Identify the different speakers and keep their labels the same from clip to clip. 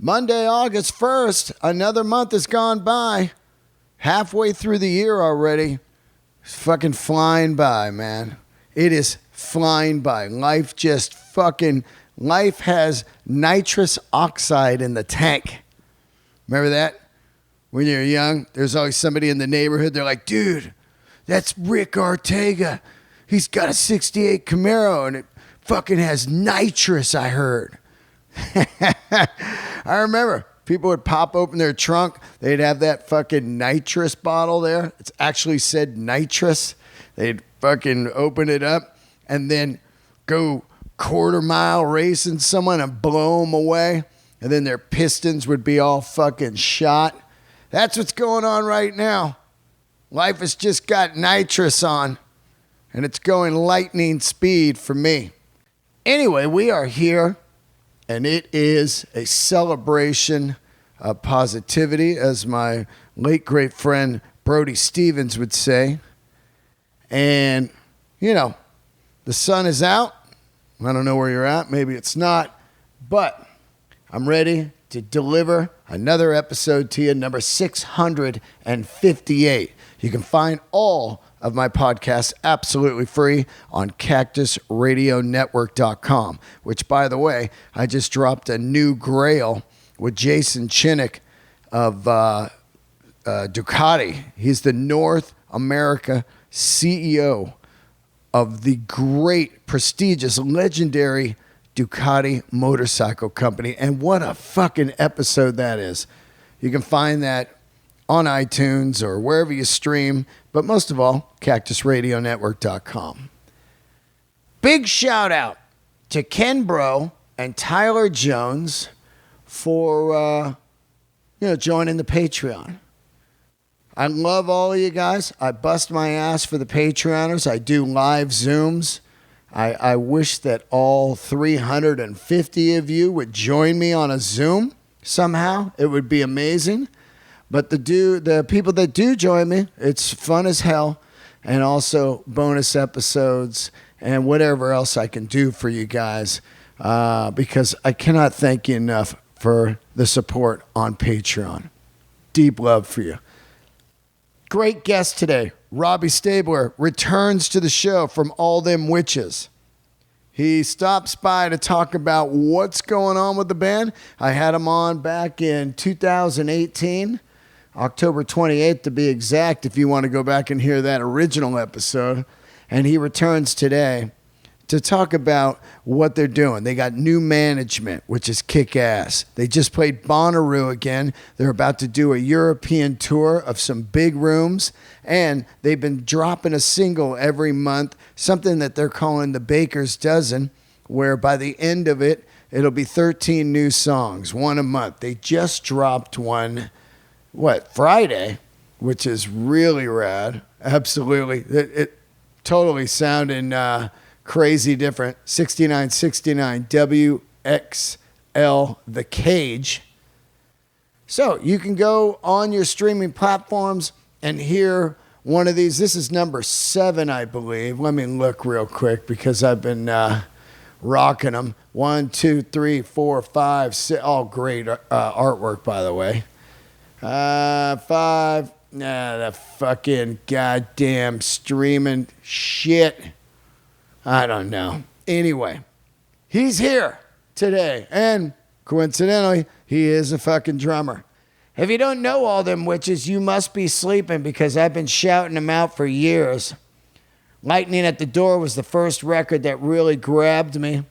Speaker 1: Monday, August 1st. Another month has gone by. Halfway through the year already. It's fucking flying by, man. It is flying by. Life has nitrous oxide in the tank. Remember that? When you're young, there's always somebody in the neighborhood. They're like, dude, that's Rick Ortega. He's got a 68 Camaro and it fucking has nitrous, I heard. I remember people would pop open their trunk. They'd have that fucking nitrous bottle there. It's actually said nitrous. They'd fucking open it up and then go quarter-mile racing someone and blow them away. And then their pistons would be all fucking shot. That's what's going on right now. Life has just got nitrous on. And it's going lightning speed for me. Anyway, we are here. And it is a celebration of positivity, as my late great friend Brody Stevens would say. And, you know, the sun is out. I don't know where you're at. Maybe it's not. But I'm ready to deliver another episode to you, number 658. You can find all of my podcasts absolutely free on cactusradionetwork.com, which, by the way, I just dropped a new grail with Jason Chinnick of Ducati. He's the North America CEO of the great, prestigious, legendary Ducati motorcycle company. And what a fucking episode that is. You can find that on iTunes or wherever you stream, but most of all, cactusradionetwork.com. Big shout out to Ken Bro and Tyler Jones for joining the Patreon. I love all of you guys. I bust my ass for the Patreoners. I do live Zooms. I wish that all 350 of you would join me on a Zoom somehow. It would be amazing. But the people that do join me, it's fun as hell. And also bonus episodes and whatever else I can do for you guys. Because I cannot thank you enough for the support on Patreon. Deep love for you. Great guest today. Robby Staebler returns to the show from All Them Witches. He stops by to talk about what's going on with the band. I had him on back in 2018, October 28th to be exact, if you want to go back and hear that original episode. And he returns today to talk about what they're doing. They got new management, which is kick-ass. They just played Bonnaroo again. They're about to do a European tour of some big rooms, and they've been dropping a single every month, something that they're calling the Baker's Dozen, where by the end of it, it'll be 13 new songs, one a month. They just dropped one, Friday, which is really rad. Absolutely. It totally sounding crazy different. 6969 WXL The Cage. So you can go on your streaming platforms and hear one of these. This is number 7, I believe. Let me look real quick because I've been rocking them. 1, 2, 3, 4, 5, 6. All great artwork, by the way. 5. The fucking goddamn streaming shit. I don't know. Anyway, he's here today. And coincidentally, he is a fucking drummer. If you don't know All Them Witches, you must be sleeping because I've been shouting them out for years. Lightning at the Door was the first record that really grabbed me.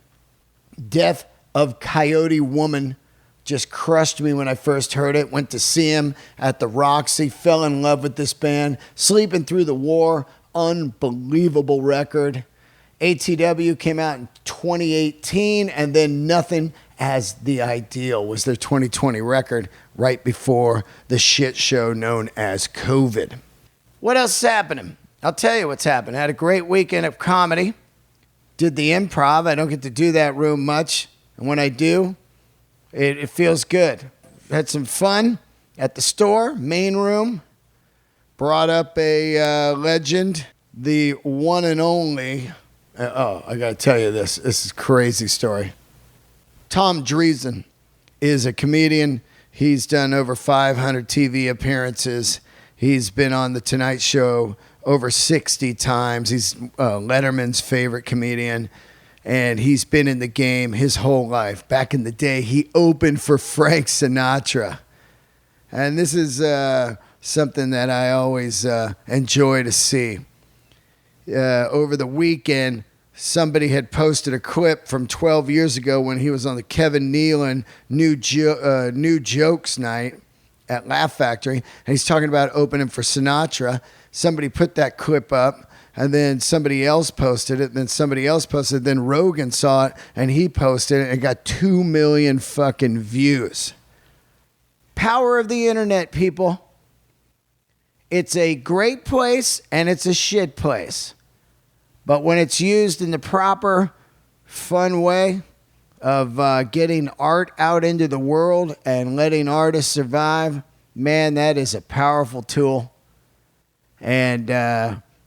Speaker 1: Death of Coyote Woman just crushed me when I first heard it. Went to see him at the Roxy. Fell in love with this band. Sleeping Through the War. Unbelievable record. ATW came out in 2018, and then Nothing as the Ideal was their 2020 record right before the shit show known as COVID. What else is happening? I'll tell you what's happening. I had a great weekend of comedy. Did the Improv. I don't get to do that room much, and when I do, it feels good. Had some fun at the store, main room. Brought up a legend, the one and only... I got to tell you this. This is a crazy story. Tom Dreesen is a comedian. He's done over 500 TV appearances. He's been on The Tonight Show over 60 times. He's Letterman's favorite comedian. And he's been in the game his whole life. Back in the day, he opened for Frank Sinatra. And this is something that I always enjoy to see. Over the weekend, somebody had posted a clip from 12 years ago when he was on the Kevin Nealon New Jokes Night at Laugh Factory. And he's talking about opening for Sinatra. Somebody put that clip up. And then somebody else posted it. Then somebody else posted it. Then Rogan saw it, and he posted it, and it got 2 million fucking views. Power of the internet, people. It's a great place, and it's a shit place. But when it's used in the proper, fun way of getting art out into the world and letting artists survive, man, that is a powerful tool. And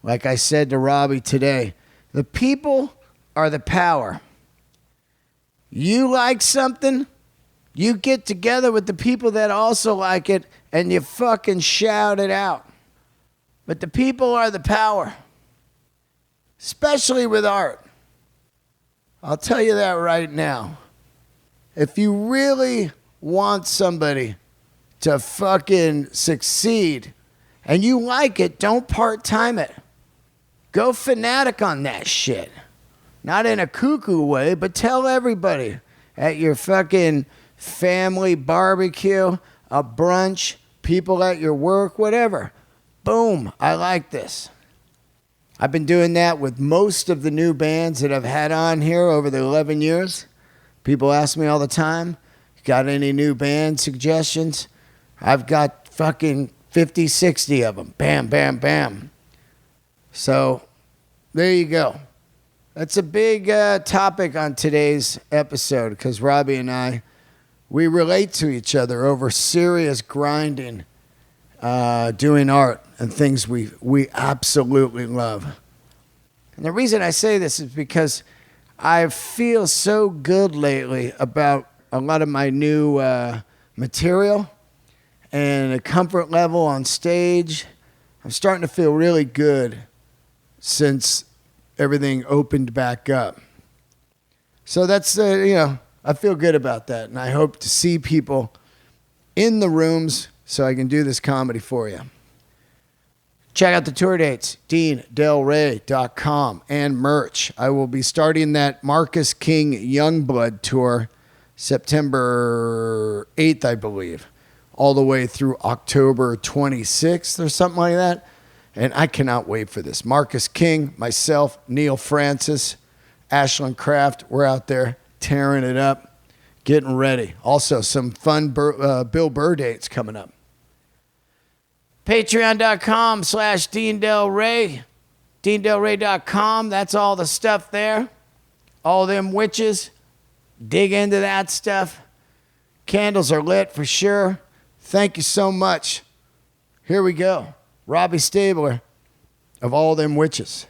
Speaker 1: like I said to Robbie today, the people are the power. You like something, you get together with the people that also like it, and you fucking shout it out. But the people are the power, especially with art. I'll tell you that right now. If you really want somebody to fucking succeed and you like it, don't part-time it. Go fanatic on that shit. Not in a cuckoo way, but tell everybody at your fucking family barbecue, a brunch, people at your work, whatever. Boom, I like this. I've been doing that with most of the new bands that I've had on here over the 11 years. People ask me all the time, got any new band suggestions? I've got fucking 50, 60 of them. Bam, bam, bam. So there you go. That's a big topic on today's episode because Robbie and I, we relate to each other over serious grinding, doing art and things we absolutely love. And the reason I say this is because I feel so good lately about a lot of my new material and a comfort level on stage. I'm starting to feel really good since everything opened back up. So that's, I feel good about that. And I hope to see people in the rooms so I can do this comedy for you. Check out the tour dates, DeanDelRey.com, and merch. I will be starting that Marcus King Youngblood tour September 8th, I believe, all the way through October 26th or something like that. And I cannot wait for this. Marcus King, myself, Neil Francis, Ashland Kraft, we're out there tearing it up, getting ready. Also, some fun Bill Burr dates coming up. Patreon.com/DeanDelRey. DeanDelRey.com. That's all the stuff there. All them witches. Dig into that stuff. Candles are lit for sure. Thank you so much. Here we go. Robbie Staebler of All Them Witches.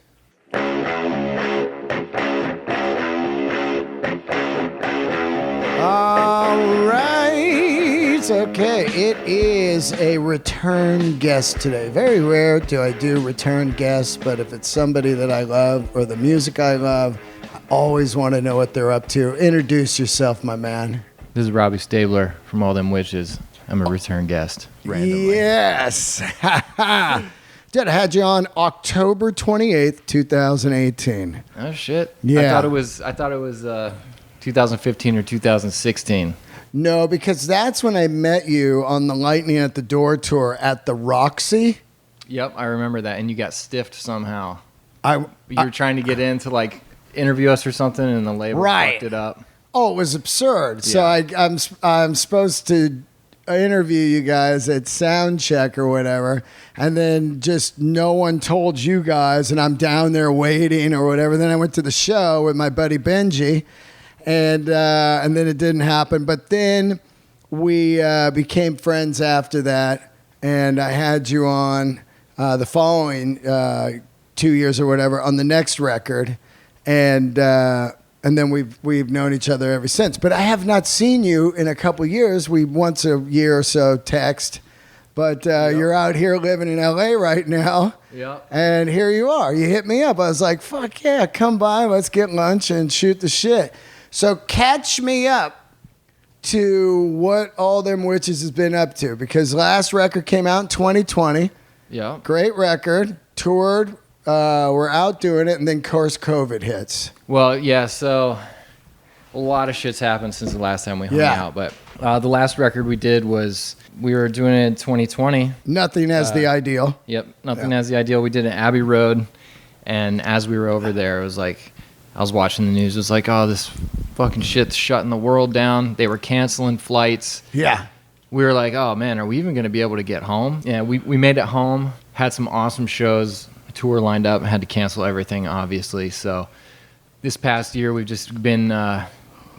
Speaker 1: All right. Okay. It is a return guest today. Very rare do I do return guests, but if it's somebody that I love or the music I love, I always want to know what they're up to. Introduce yourself, my man.
Speaker 2: This is Robby Staebler from All Them Witches. I'm a return guest. Randomly.
Speaker 1: Yes. Dude, I had you on October 28th, 2018.
Speaker 2: Oh shit.
Speaker 1: Yeah.
Speaker 2: I thought it was 2015 or 2016.
Speaker 1: No, because that's when I met you on the Lightning at the Door tour at the Roxy.
Speaker 2: Yep, I remember that. And you got stiffed somehow.
Speaker 1: You
Speaker 2: were trying to get in to like interview us or something, and the label fucked it up.
Speaker 1: Oh, it was absurd.
Speaker 2: Yeah.
Speaker 1: So I'm supposed to interview you guys at Soundcheck or whatever, and then just no one told you guys, and I'm down there waiting or whatever. Then I went to the show with my buddy Benji, and then it didn't happen. But then we became friends after that, and I had you on the following 2 years or whatever on the next record, and and then we've known each other ever since. But I have not seen you in a couple years. We once a year or so text, but you're out here living in LA right now.
Speaker 2: Yeah.
Speaker 1: And here you are. You hit me up. I was like, fuck yeah, come by. Let's get lunch and shoot the shit. So catch me up to what All Them Witches has been up to, because last record came out in 2020.
Speaker 2: Yeah.
Speaker 1: Great record. Toured. We're out doing it, and then, of course, COVID hits.
Speaker 2: Well, yeah, so a lot of shit's happened since the last time we hung out, but the last record we did was, we were doing it in 2020.
Speaker 1: Nothing as the ideal.
Speaker 2: Yep, nothing as the ideal. We did it in Abbey Road, and as we were over there, it was like, I was watching the news, it was like, oh, this fucking shit's shutting the world down. They were canceling flights.
Speaker 1: Yeah.
Speaker 2: We were like, oh, man, are we even going to be able to get home? Yeah, we made it home, had some awesome shows, tour lined up, had to cancel everything, obviously. So this past year, we've just been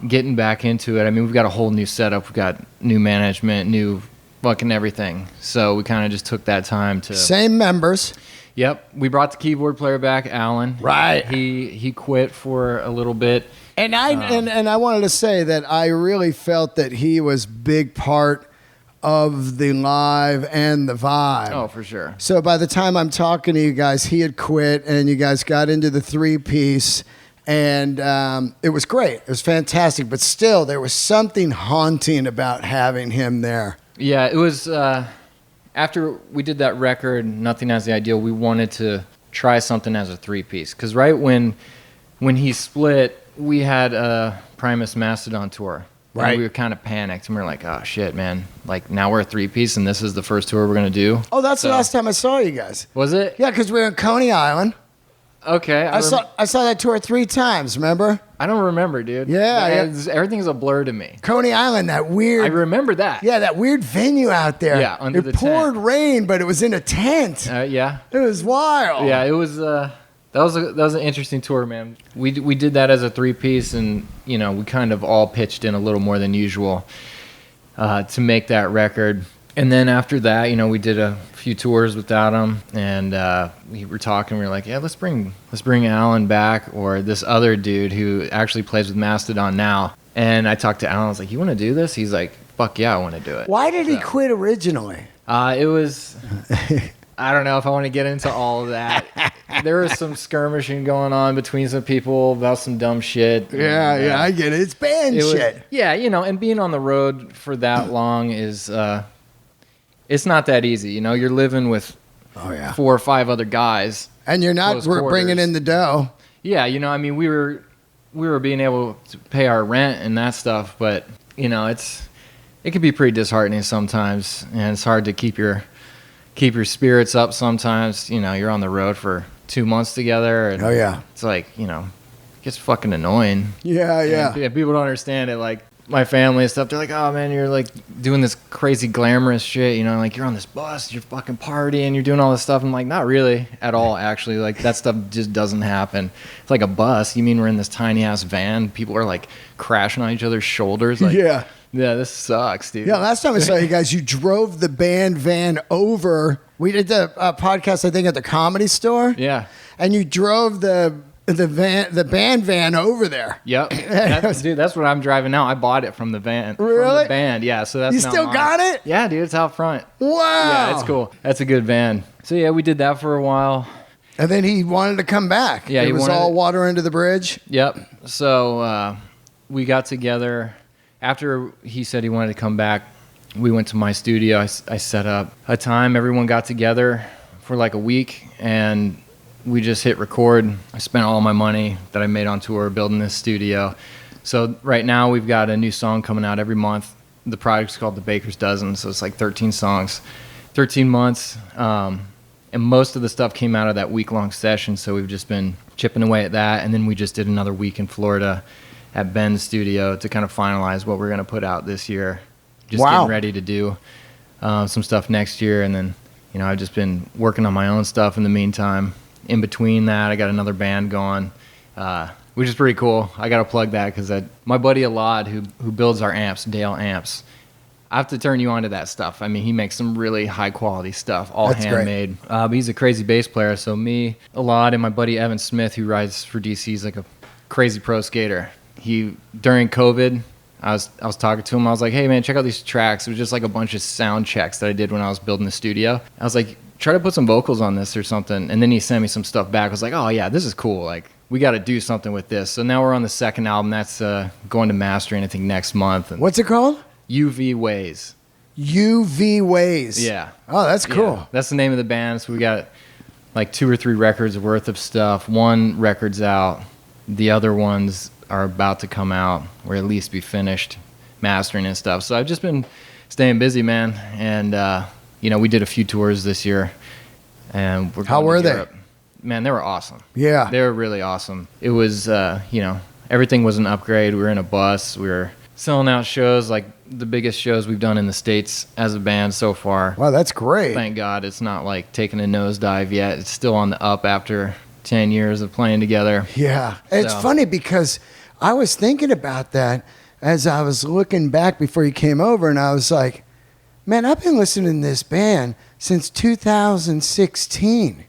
Speaker 2: getting back into it. I mean, we've got a whole new setup. We've got new management, new fucking everything. So we kind of just took that time to...
Speaker 1: Same members.
Speaker 2: Yep. We brought the keyboard player back, Alan.
Speaker 1: Right.
Speaker 2: He quit for a little bit.
Speaker 1: And I wanted to say that I really felt that he was big part of the live and the vibe.
Speaker 2: Oh, for sure.
Speaker 1: So by the time I'm talking to you guys, he had quit, and you guys got into the 3-piece, and it was great. It was fantastic, but still, there was something haunting about having him there.
Speaker 2: Yeah, it was... after we did that record, Nothing As the Ideal, we wanted to try something as a 3-piece. Because right when he split, we had a Primus Mastodon tour. Right. And we were kind of panicked, and we were like, oh, shit, man. Like, now we're a 3-piece, and this is the first tour we're going to do.
Speaker 1: Oh, that's the last time I saw you guys.
Speaker 2: Was it?
Speaker 1: Yeah, because we were in Coney Island.
Speaker 2: Okay.
Speaker 1: I saw that tour 3 times, remember?
Speaker 2: I don't remember, dude.
Speaker 1: Yeah.
Speaker 2: Everything's a blur to me.
Speaker 1: Coney Island, that weird...
Speaker 2: I remember that.
Speaker 1: Yeah, that weird venue out there.
Speaker 2: Yeah, under the tent.
Speaker 1: It poured rain, but it was in a tent.
Speaker 2: Yeah.
Speaker 1: It was wild.
Speaker 2: Yeah, it was... That was an interesting tour, man. We did that as a 3-piece, and we kind of all pitched in a little more than usual to make that record. And then after that, we did a few tours without him, and we were talking. We were like, yeah, let's bring Alan back, or this other dude who actually plays with Mastodon now. And I talked to Alan. I was like, you want to do this? He's like, fuck yeah, I want to do it.
Speaker 1: Why did he quit originally?
Speaker 2: It was... I don't know if I want to get into all of that. There was some skirmishing going on between some people about some dumb shit.
Speaker 1: Yeah, I get it. It's band shit.
Speaker 2: Yeah, and being on the road for that long is, it's not that easy. You're living with 4 or 5 other guys.
Speaker 1: And you're not bringing in the dough.
Speaker 2: Yeah, we were being able to pay our rent and that stuff, but, it can be pretty disheartening sometimes, and it's hard to keep your spirits up sometimes. You're on the road for 2 months together, and it's like, it gets fucking annoying.
Speaker 1: Yeah.
Speaker 2: And people don't understand it. Like my family and stuff, they're like, oh man, you're like doing this crazy glamorous shit, like you're on this bus, you're fucking partying, you're doing all this stuff. I'm like, not really at all, actually. Like that stuff just doesn't happen. It's like a bus. You mean we're in this tiny ass van? People are like crashing on each other's shoulders. Like, yeah, this sucks, dude.
Speaker 1: Yeah, last time I saw you guys, you drove the band van over. We did the podcast, I think, at the Comedy Store.
Speaker 2: Yeah.
Speaker 1: And you drove the band van over there.
Speaker 2: Yep. Dude, that's what I'm driving now. I bought it from the van.
Speaker 1: Really?
Speaker 2: From the band, yeah. So that's
Speaker 1: you still
Speaker 2: mine.
Speaker 1: got it?
Speaker 2: Yeah, dude, it's out front.
Speaker 1: Wow.
Speaker 2: Yeah, it's cool. That's a good van. So yeah, we did that for a while.
Speaker 1: And then he wanted to come back.
Speaker 2: Yeah,
Speaker 1: it was all water under the bridge.
Speaker 2: Yep. So we got together. After he said he wanted to come back, we went to my studio. I set up a time. Everyone got together for like a week, and we just hit record. I spent all my money that I made on tour building this studio. So right now we've got a new song coming out every month. The project's called The Baker's Dozen, so it's like 13 songs, 13 months. And most of the stuff came out of that week-long session, so we've just been chipping away at that. And then we just did another week in Florida at Ben's studio to kind of finalize what we're going to put out this year. Just getting ready to do some stuff next year. And then, I've just been working on my own stuff in the meantime. In between that, I got another band going, which is pretty cool. I got to plug that because my buddy Alad, who builds our amps, Dale Amps, I have to turn you on to that stuff. I mean, he makes some really high-quality stuff, all handmade. But he's a crazy bass player. So me, Alad, and my buddy Evan Smith, who rides for DC, is like a crazy pro skater. during COVID, I was talking to him. I was like, hey man, check out these tracks. It was just like a bunch of sound checks that I did when I was building the studio. I was like, try to put some vocals on this or something. And then he sent me some stuff back. I was like, oh yeah, this is cool. Like, we got to do something with this. So now we're on the second album. That's going to mastering, I think, next month. And
Speaker 1: what's it called?
Speaker 2: UV Ways.
Speaker 1: UV Ways.
Speaker 2: Yeah.
Speaker 1: Oh, that's cool.
Speaker 2: Yeah. That's the name of the band. So we got like 2 or 3 records worth of stuff. One record's out. The other ones are about to come out, or at least be finished mastering and stuff. So I've just been staying busy, man. And, we did a few tours this year. And we're
Speaker 1: How were they?
Speaker 2: Man, they were awesome.
Speaker 1: Yeah.
Speaker 2: They were really awesome. It was, everything was an upgrade. We were in a bus. We were selling out shows, like the biggest shows we've done in the States as a band so far.
Speaker 1: Wow, that's great.
Speaker 2: Thank God it's not like taking a nosedive yet. It's still on the up after 10 years of playing together.
Speaker 1: Yeah. It's funny because I was thinking about that as I was looking back before you came over, and I was like, man, I've been listening to this band since 2016.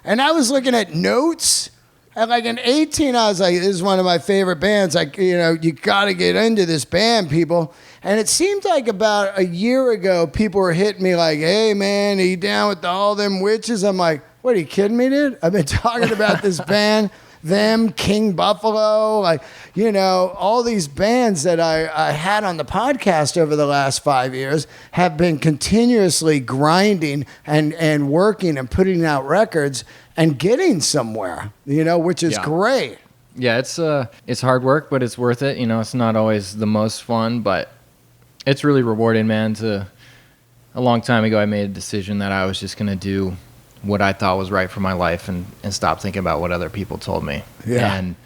Speaker 1: And I was looking at notes. At like an 18, I was like, this is one of my favorite bands. Like, you got to get into this band, people. And it seemed like about a year ago, people were hitting me like, hey, man, are you down with all them witches? I'm like, what, are you kidding me, dude? I've been talking about this band, them, King Buffalo, like, all these bands that I had on the podcast over the last 5 years have been continuously grinding and working and putting out records and getting somewhere, which is great.
Speaker 2: Yeah, it's hard work, but it's worth it. It's not always the most fun, but it's really rewarding, man. A long time ago, I made a decision that I was just going to do what I thought was right for my life and stop thinking about what other people told me.
Speaker 1: Yeah.
Speaker 2: And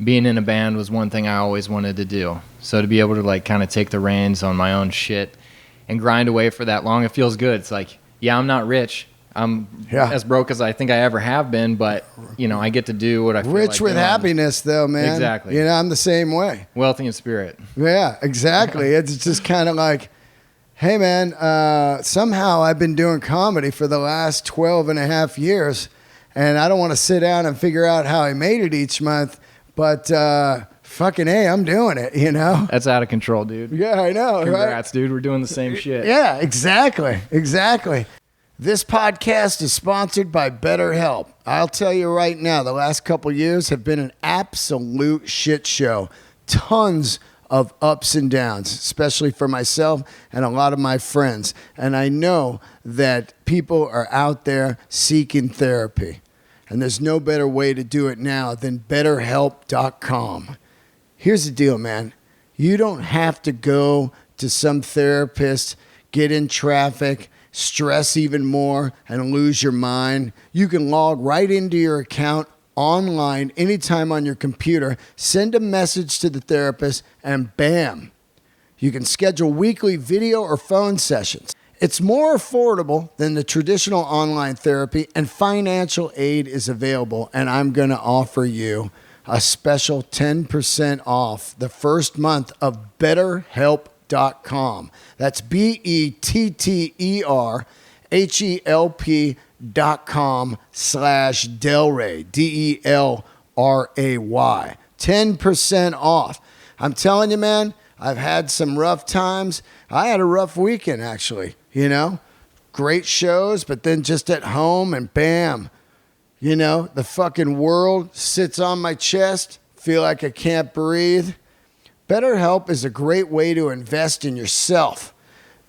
Speaker 2: being in a band was one thing I always wanted to do. So to be able to like kind of take the reins on my own shit and grind away for that long, it feels good. It's like, yeah, I'm not rich. I'm as broke as I think I ever have been, but I get to do what I feel
Speaker 1: rich
Speaker 2: like
Speaker 1: with
Speaker 2: doing.
Speaker 1: Happiness, though, man.
Speaker 2: Exactly.
Speaker 1: I'm the same way.
Speaker 2: Wealthy in spirit.
Speaker 1: Yeah, exactly. It's just kind of like, hey, man, somehow I've been doing comedy for the last 12 and a half years, and I don't want to sit down and figure out how I made it each month, but fucking A, I'm doing it,
Speaker 2: That's out of control, dude.
Speaker 1: Yeah, I know.
Speaker 2: Congrats, dude. We're doing the same shit.
Speaker 1: Yeah, exactly. This podcast is sponsored by BetterHelp. I'll tell you right now, the last couple years have been an absolute shit show. Tons of ups and downs, especially for myself and a lot of my friends. And I know that people are out there seeking therapy. And there's no better way to do it now than BetterHelp.com. Here's the deal, man. You don't have to go to some therapist, get in traffic, stress even more, and lose your mind. You can log right into your account online anytime on your computer, send a message to the therapist, and bam, you can schedule weekly video or phone sessions. It's more affordable than the traditional online therapy, and financial aid is available, and I'm going to offer you a special 10% off the first month of BetterHelp.com. That's BetterHelp.com/Delray, DELRAY. 10% off. I'm telling you, man, I've had some rough times. I had a rough weekend, actually, Great shows, but then just at home and bam, the fucking world sits on my chest. Feel like I can't breathe. BetterHelp is a great way to invest in yourself.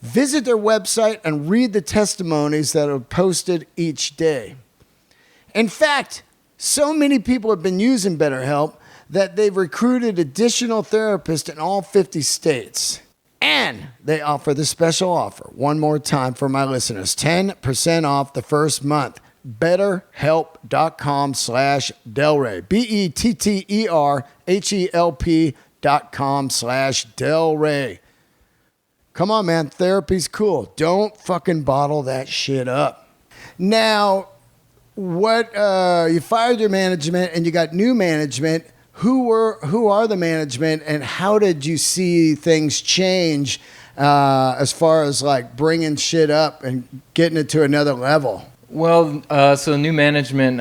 Speaker 1: Visit their website and read the testimonies that are posted each day. In fact, so many people have been using BetterHelp that they've recruited additional therapists in all 50 states. And they offer this special offer one more time for my listeners. 10% off the first month. BetterHelp.com/Delray. BetterHelp.com/Delray. Come on, man. Therapy's cool. Don't fucking bottle that shit up. Now, you fired your management and you got new management. Who are the management, and how did you see things change as far as like bringing shit up and getting it to another level?
Speaker 2: Well, so new management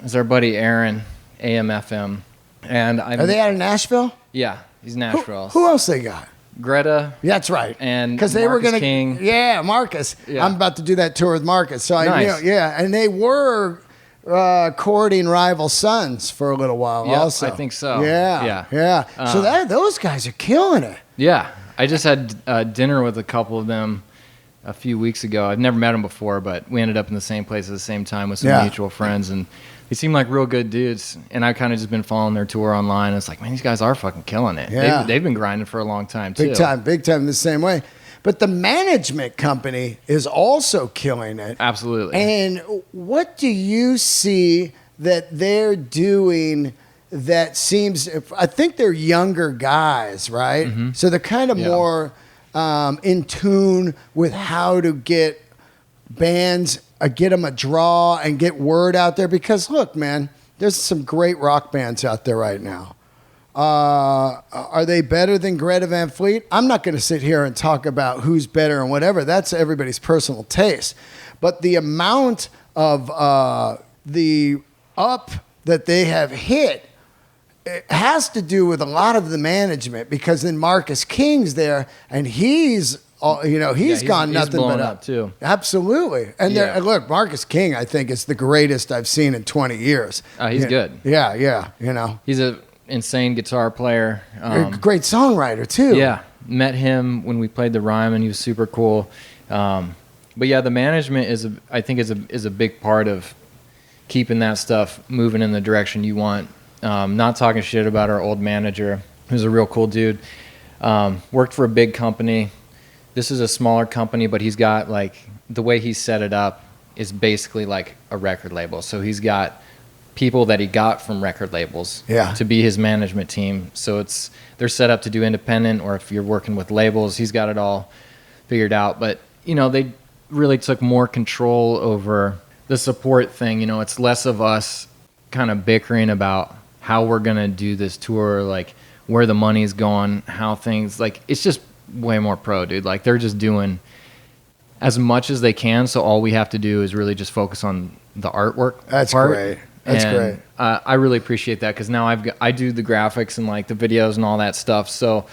Speaker 2: is our buddy Aaron, AMFM. And
Speaker 1: Are they out of Nashville?
Speaker 2: Yeah, he's Nashville.
Speaker 1: Who else they got?
Speaker 2: Greta.
Speaker 1: Yeah, that's right.
Speaker 2: And
Speaker 1: because they were going to,
Speaker 2: King.
Speaker 1: yeah, Marcus.
Speaker 2: Yeah.
Speaker 1: I'm about to do that tour with Marcus. So
Speaker 2: Nice.
Speaker 1: and they were courting rival sons for a little while.
Speaker 2: Yep,
Speaker 1: also,
Speaker 2: I think so.
Speaker 1: Yeah. So those guys are killing it.
Speaker 2: Yeah, I just had dinner with a couple of them a few weeks ago. I've never met them before, but we ended up in the same place at the same time with some mutual friends, and they seem like real good dudes. And I've kind of just been following their tour online. It's like, man, these guys are fucking killing it.
Speaker 1: Yeah.
Speaker 2: They've been grinding for a long time, too.
Speaker 1: Big time the same way. But the management company is also killing it.
Speaker 2: Absolutely.
Speaker 1: And what do you see that they're doing that seems, I think they're younger guys, right? Mm-hmm. So they're kind of more in tune with how to get bands, get them a draw and get word out there. Because look, man, there's some great rock bands out there right now. Are they better than Greta Van Fleet? I'm not going to sit here and talk about who's better and whatever. That's everybody's personal taste. But the amount of the up that they have hit, it has to do with a lot of the management, because then Marcus King's there and he's gone nothing but up
Speaker 2: too.
Speaker 1: Absolutely. And look, Marcus King, I think, is the greatest I've seen in 20 years.
Speaker 2: He's good.
Speaker 1: Yeah.
Speaker 2: He's an insane guitar player.
Speaker 1: Great songwriter too.
Speaker 2: Yeah. Met him when we played the Rhyme, and he was super cool. But yeah, the management is a big part of keeping that stuff moving in the direction you want. Not talking shit about our old manager, who's a real cool dude. Worked for a big company. This is a smaller company, but he's got, like, the way he's set it up is basically like a record label. So he's got people that he got from record labels to be his management team. So they're set up to do independent, or if you're working with labels, he's got it all figured out. But, they really took more control over the support thing. It's less of us kind of bickering about how we're going to do this tour, like where the money's going, how things, like, it's just way more pro, dude. Like, they're just doing as much as they can. So all we have to do is really just focus on the artwork.
Speaker 1: That's
Speaker 2: part.
Speaker 1: Great. That's great.
Speaker 2: I really appreciate that, because now I do the graphics and, like, the videos and all that stuff. So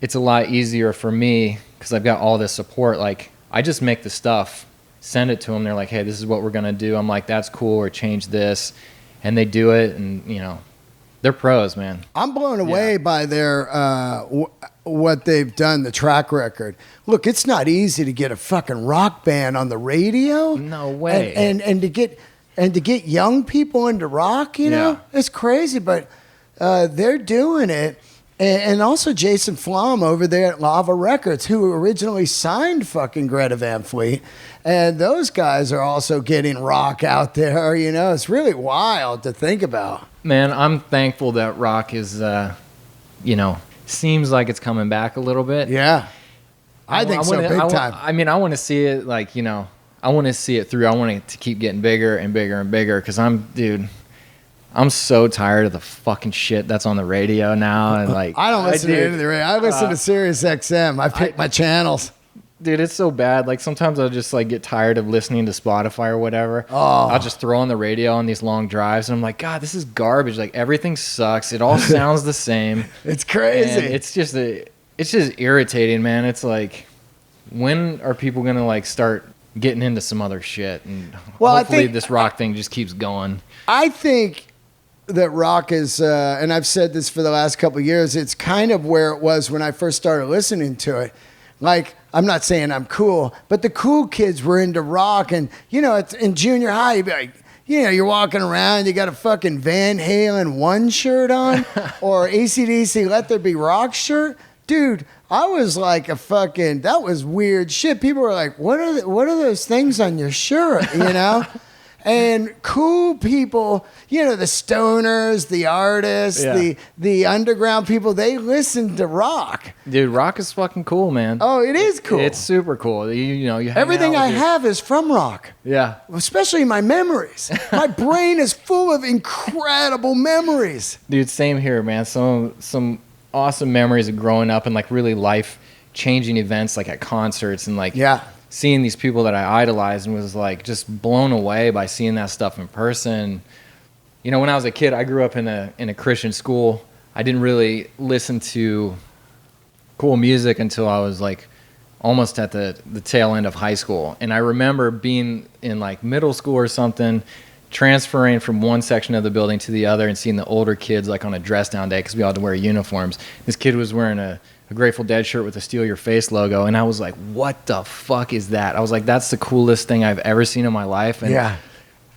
Speaker 2: it's a lot easier for me because I've got all this support. Like, I just make the stuff, send it to them. They're like, hey, this is what we're going to do. I'm like, that's cool, or change this. And they do it, and, they're pros, man.
Speaker 1: I'm blown away by their what they've done, the track record. Look, it's not easy to get a fucking rock band on the radio.
Speaker 2: No way.
Speaker 1: And to get young people into rock, it's crazy. But they're doing it. And also Jason Flom over there at Lava Records, who originally signed fucking Greta Van Fleet. And those guys are also getting rock out there. It's really wild to think about.
Speaker 2: Man, I'm thankful that rock is, seems like it's coming back a little bit.
Speaker 1: Yeah. I think so, big time.
Speaker 2: I want to see it, like, I want to see it through. I want it to keep getting bigger and bigger and bigger, because I'm so tired of the fucking shit that's on the radio now. And, like,
Speaker 1: I don't listen to any of the radio. I listen to Sirius XM. I pick my channels.
Speaker 2: Dude, it's so bad. Like, sometimes I'll just, like, get tired of listening to Spotify or whatever. I'll just throw on the radio on these long drives, and I'm like, God, this is garbage. Like, everything sucks. It all sounds the same.
Speaker 1: It's crazy.
Speaker 2: And it's just irritating, man. It's like, when are people gonna, like, start getting into some other shit? And hopefully this rock thing just keeps going.
Speaker 1: I think that rock is, and I've said this for the last couple of years, it's kind of where it was when I first started listening to it. Like, I'm not saying I'm cool, but the cool kids were into rock. And, it's in junior high, you'd be like, you're walking around, you got a fucking Van Halen 1 shirt on or AC/DC Let There Be Rock shirt. Dude, I was like that was weird shit. People were like, what are those things on your shirt, And cool people, the stoners, the artists, the underground people, they listen to rock.
Speaker 2: Dude, rock is fucking cool, man.
Speaker 1: Oh, it is cool.
Speaker 2: It's super cool. You hang
Speaker 1: everything I have is from rock.
Speaker 2: Yeah.
Speaker 1: Especially my memories. My brain is full of incredible memories.
Speaker 2: Dude, same here, man. Some awesome memories of growing up and, like, really life-changing events, like at concerts and, like, seeing these people that I idolized, and was, like, just blown away by seeing that stuff in person. you know, when I was a kid, I grew up in a Christian school. I didn't really listen to cool music until I was like almost at the tail end of high school. And I remember being in like middle school or something, transferring from one section of the building to the other and seeing the older kids like on a dress down day because we all had to wear uniforms. This kid was wearing a Grateful Dead shirt with a Steal Your Face logo, and I was like, what the fuck is that? I was like, that's the coolest thing I've ever seen in my life. And
Speaker 1: Yeah.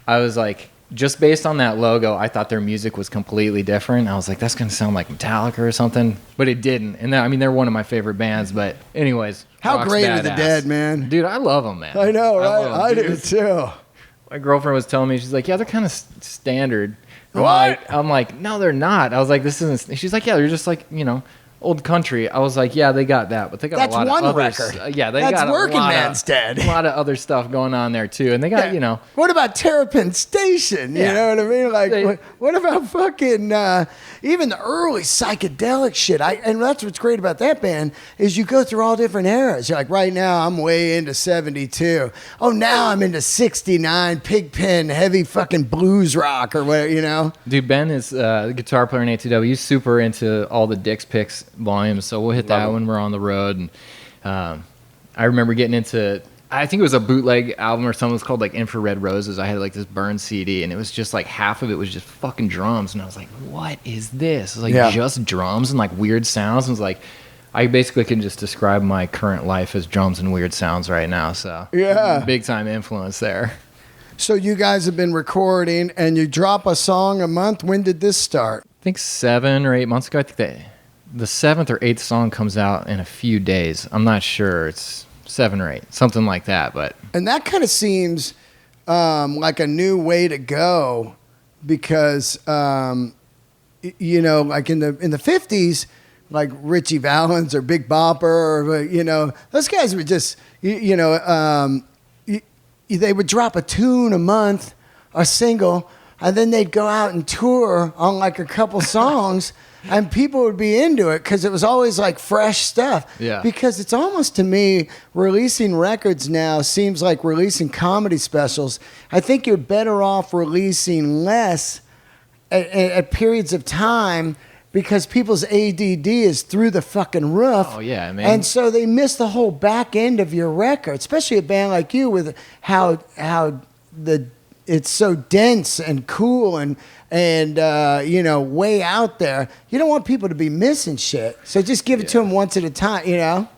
Speaker 2: I was like, just based on that logo, I thought their music was completely different. I was like, that's going to sound like Metallica or something, but it didn't. And I mean, they're one of my favorite bands, but anyways.
Speaker 1: How
Speaker 2: Rock's
Speaker 1: great are
Speaker 2: badass.
Speaker 1: the Dead, man?
Speaker 2: Dude, I love them, man.
Speaker 1: I know, right?
Speaker 2: love 'em,
Speaker 1: I do
Speaker 2: dude.
Speaker 1: too.
Speaker 2: My girlfriend was telling me, she's like, yeah, they're kind of standard.
Speaker 1: What?
Speaker 2: I'm like, no, they're not. I was like, this isn't. She's like, yeah, they're just like, you know, old country. I was like, yeah, they got that, but they got
Speaker 1: That's
Speaker 2: a lot
Speaker 1: one
Speaker 2: of other
Speaker 1: record.
Speaker 2: yeah, they
Speaker 1: That's
Speaker 2: got
Speaker 1: Working
Speaker 2: a lot
Speaker 1: Man's
Speaker 2: of,
Speaker 1: Dead.
Speaker 2: a lot of other stuff going on there too, and they got you know.
Speaker 1: What about Terrapin Station? You
Speaker 2: Yeah.
Speaker 1: know what I mean? Like,
Speaker 2: They-
Speaker 1: what about fucking even the early psychedelic shit? And that's what's great about that band is you go through all different eras. You're like, right now I'm way into 72. Oh, now I'm into 69 Pigpen heavy fucking blues rock or whatever. You know?
Speaker 2: Dude, Ben is the guitar player in A2W. He's super into all the Dick's Picks volumes, so we'll hit that when we're on the road. And I remember getting into, I think it was a bootleg album or something. It was called like Infrared Roses. I had like this burned CD, and it was just like half of it was just fucking drums. And I was like, what is this? It was like just drums and like weird sounds. And it was like, I basically can just describe my current life as drums and weird sounds right now. So
Speaker 1: Yeah.
Speaker 2: big time influence there.
Speaker 1: So you guys have been recording and you drop a song a month. When did this start?
Speaker 2: I think 7 or 8 months ago. I think the 7th or 8th song comes out in a few days. I'm not sure. It's 7 or 8, something like that. But
Speaker 1: And that kind of seems like a new way to go because, you know, like in the 50s, like Richie Valens or Big Bopper, or, you know, those guys would just, you know, they would drop a tune a month, a single, and then they'd go out and tour on like a couple songs, and people would be into it because it was always like fresh stuff.
Speaker 2: Yeah.
Speaker 1: Because it's almost to me, releasing records now seems like releasing comedy specials. I think you're better off releasing less at periods of time because people's ADD is through the fucking roof.
Speaker 2: Oh, yeah, man.
Speaker 1: And so they miss the whole back end of your record, especially a band like you with how it's so dense and cool and you know, way out there. You don't want people to be missing shit. So just give it to them once at a time, you know?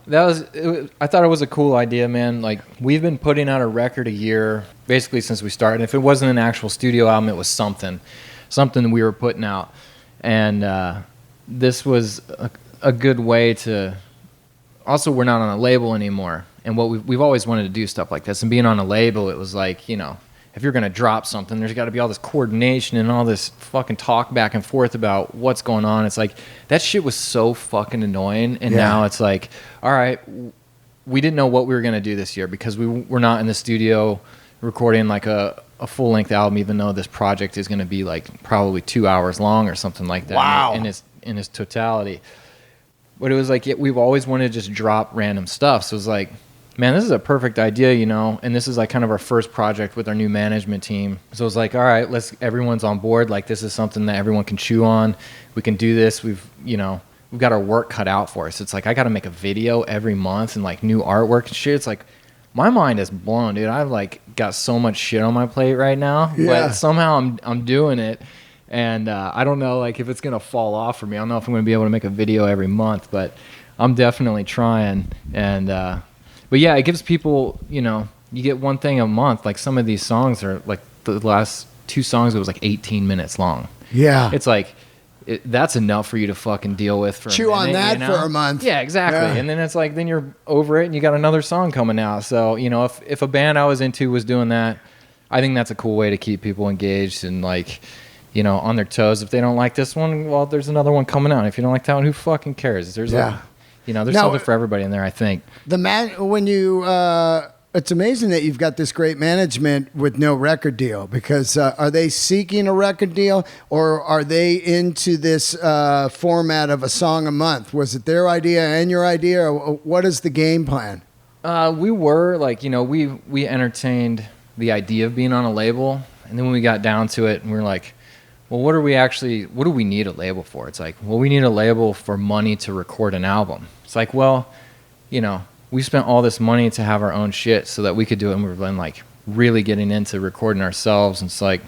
Speaker 2: I thought it was a cool idea, man. Like, we've been putting out a record a year basically since we started. If it wasn't an actual studio album, it was something we were putting out. And this was a good way to. Also, we're not on a label anymore, and what we've always wanted to do stuff like this. And being on a label, it was like, you know, if you're gonna drop something, there's got to be all this coordination and all this fucking talk back and forth about what's going on. It's like that shit was so fucking annoying, and now it's like, all right, we didn't know what we were gonna do this year because we're not in the studio recording like a full-length album, even though this project is going to be like probably 2 hours long or something like that.
Speaker 1: Wow.
Speaker 2: in its totality. But it was like we've always wanted to just drop random stuff. So it was like, man, this is a perfect idea, you know. And this is like kind of our first project with our new management team. So it was like, all right, everyone's on board. Like, this is something that everyone can chew on. We can do this. We've got our work cut out for us. It's like I got to make a video every month and like new artwork and shit. It's like, my mind is blown, dude. I've like got so much shit on my plate right now, but somehow I'm doing it, and I don't know like if it's gonna fall off for me. I don't know if I'm gonna be able to make a video every month, but I'm definitely trying. And but yeah, it gives people, you know, you get one thing a month. Like some of these songs are like the last 2 songs. It was like 18 minutes long.
Speaker 1: Yeah.
Speaker 2: It's like. That's enough for you to fucking deal with for
Speaker 1: Chew
Speaker 2: a minute,
Speaker 1: on that
Speaker 2: you know?
Speaker 1: for a month.
Speaker 2: Yeah, exactly.
Speaker 1: Yeah.
Speaker 2: And then it's like, then you're over it and you got another song coming out. So, you know, if a band I was into was doing that, I think that's a cool way to keep people engaged and like, you know, on their toes. If they don't like this one, well, there's another one coming out. If you don't like that one, who fucking cares? There's you know, there's something for everybody in there, I think.
Speaker 1: When you it's amazing that you've got this great management with no record deal because are they seeking a record deal or are they into this format of a song a month? Was it their idea and your idea, or what is the game plan?
Speaker 2: We were like, you know, we entertained the idea of being on a label, and then when we got down to it, and we were like, well, what do we need a label for? It's like, well, we need a label for money to record an album. It's like, well, you know, we spent all this money to have our own shit so that we could do it, and we've been like really getting into recording ourselves. And it's like,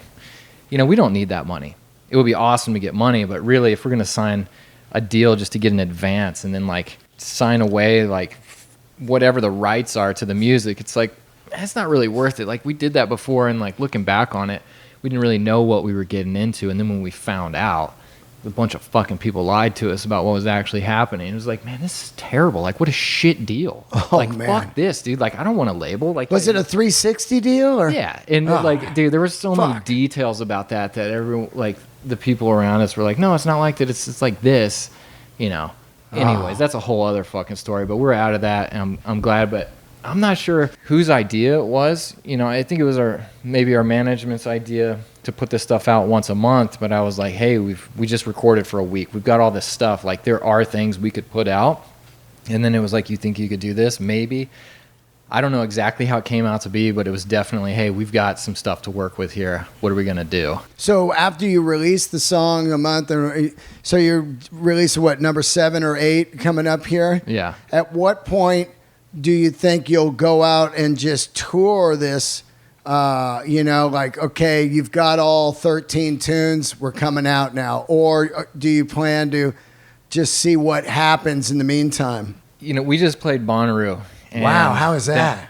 Speaker 2: you know, we don't need that money. It would be awesome to get money, but really, if we're going to sign a deal just to get an advance and then like sign away like whatever the rights are to the music, it's like, it's not really worth it. Like, we did that before, and like looking back on it, we didn't really know what we were getting into. And then when we found out, a bunch of fucking people lied to us about what was actually happening. It was like, man, this is terrible. Like, what a shit deal.
Speaker 1: Oh,
Speaker 2: like,
Speaker 1: man.
Speaker 2: fuck this, dude. Like, I don't want a label. Like,
Speaker 1: Was it a 360 deal? Or?
Speaker 2: Yeah. And like, dude, there were so many details about that everyone, like, the people around us were like, no, it's not like that. It's like this, you know. Anyways, that's a whole other fucking story. But we're out of that, and I'm glad. But I'm not sure whose idea it was. You know, I think it was maybe our management's idea to put this stuff out once a month. But I was like, hey, we just recorded for a week. We've got all this stuff. Like, there are things we could put out. And then it was like, you think you could do this? Maybe. I don't know exactly how it came out to be, but it was definitely, hey, we've got some stuff to work with here. What are we going to do?
Speaker 1: So after you release the song a month, so you're releasing what, number 7 or 8 coming up here?
Speaker 2: Yeah.
Speaker 1: At what point do you think you'll go out and just tour this? You know, like, okay, you've got all 13 tunes, we're coming out now. Or do you plan to just see what happens in the meantime?
Speaker 2: You know, we just played Bonnaroo.
Speaker 1: Wow, how is that?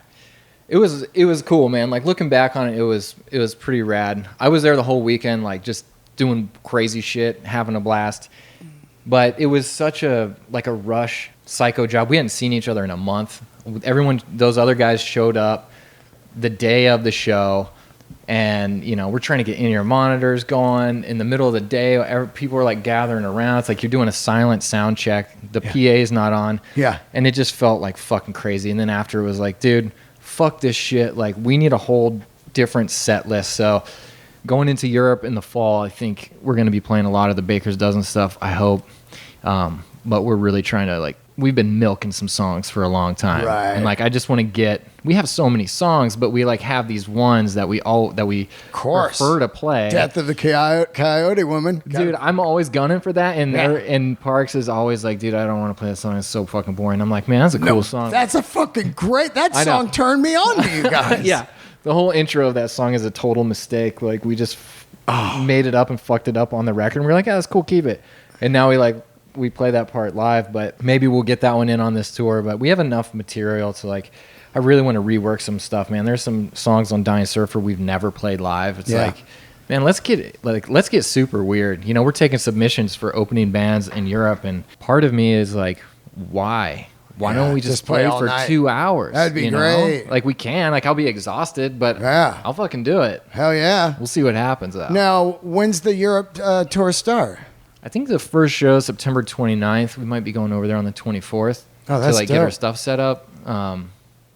Speaker 2: It was cool, man. Like, looking back on it, it was pretty rad. I was there the whole weekend, like, just doing crazy shit, having a blast. But it was such a rush psycho job. We hadn't seen each other in a month. Those other guys showed up the day of the show, and, you know, we're trying to get in-ear monitors going in the middle of the day. People were like gathering around. It's like you're doing a silent sound check. The PA is not on.
Speaker 1: Yeah.
Speaker 2: And it just felt like fucking crazy. And then after, it was like, dude, fuck this shit. Like, we need a whole different set list. So going into Europe in the fall, I think we're going to be playing a lot of the Baker's Dozen stuff, I hope. But we're really trying to, like, we've been milking some songs for a long time.
Speaker 1: Right.
Speaker 2: And like, I just want to we have so many songs, but we like have these ones that we prefer to play.
Speaker 1: Death of the Coyote Woman.
Speaker 2: Dude, I'm always gunning for that. And Parks is always like, dude, I don't want to play that song. It's so fucking boring. I'm like, man, that's a cool song.
Speaker 1: That's a fucking great, that song turned me on to you guys.
Speaker 2: Yeah. The whole intro of that song is a total mistake. Like, we just made it up and fucked it up on the record. And we're like, yeah, that's cool. Keep it. And now we play that part live, but maybe we'll get that one in on this tour. But we have enough material to, like, I really want to rework some stuff, man. There's some songs on Dying Surfer we've never played live. It's like, man, let's get super weird. You know, we're taking submissions for opening bands in Europe, and part of me is like, why don't we just play for night. 2 hours?
Speaker 1: That'd be great.
Speaker 2: Like, we can. Like, I'll be exhausted, but I'll fucking do it.
Speaker 1: Hell yeah.
Speaker 2: We'll see what happens, though.
Speaker 1: Now, when's the Europe tour start?
Speaker 2: I think the first show is September 29th. We might be going over there on the 24th
Speaker 1: to like
Speaker 2: get our stuff set up.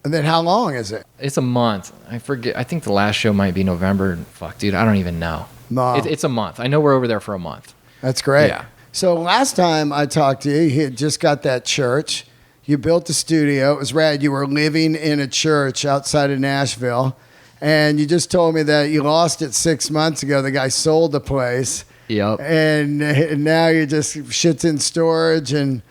Speaker 1: And then how long is it?
Speaker 2: It's a month. I forget. I think the last show might be November. Fuck, dude, I don't even know. No. It's a month. I know we're over there for a month.
Speaker 1: That's great.
Speaker 2: Yeah.
Speaker 1: So last time I talked to you had just got that church. You built a studio. It was rad. You were living in a church outside of Nashville. And you just told me that you lost it 6 months ago. The guy sold the place.
Speaker 2: Yep.
Speaker 1: And now you're just shit's in storage and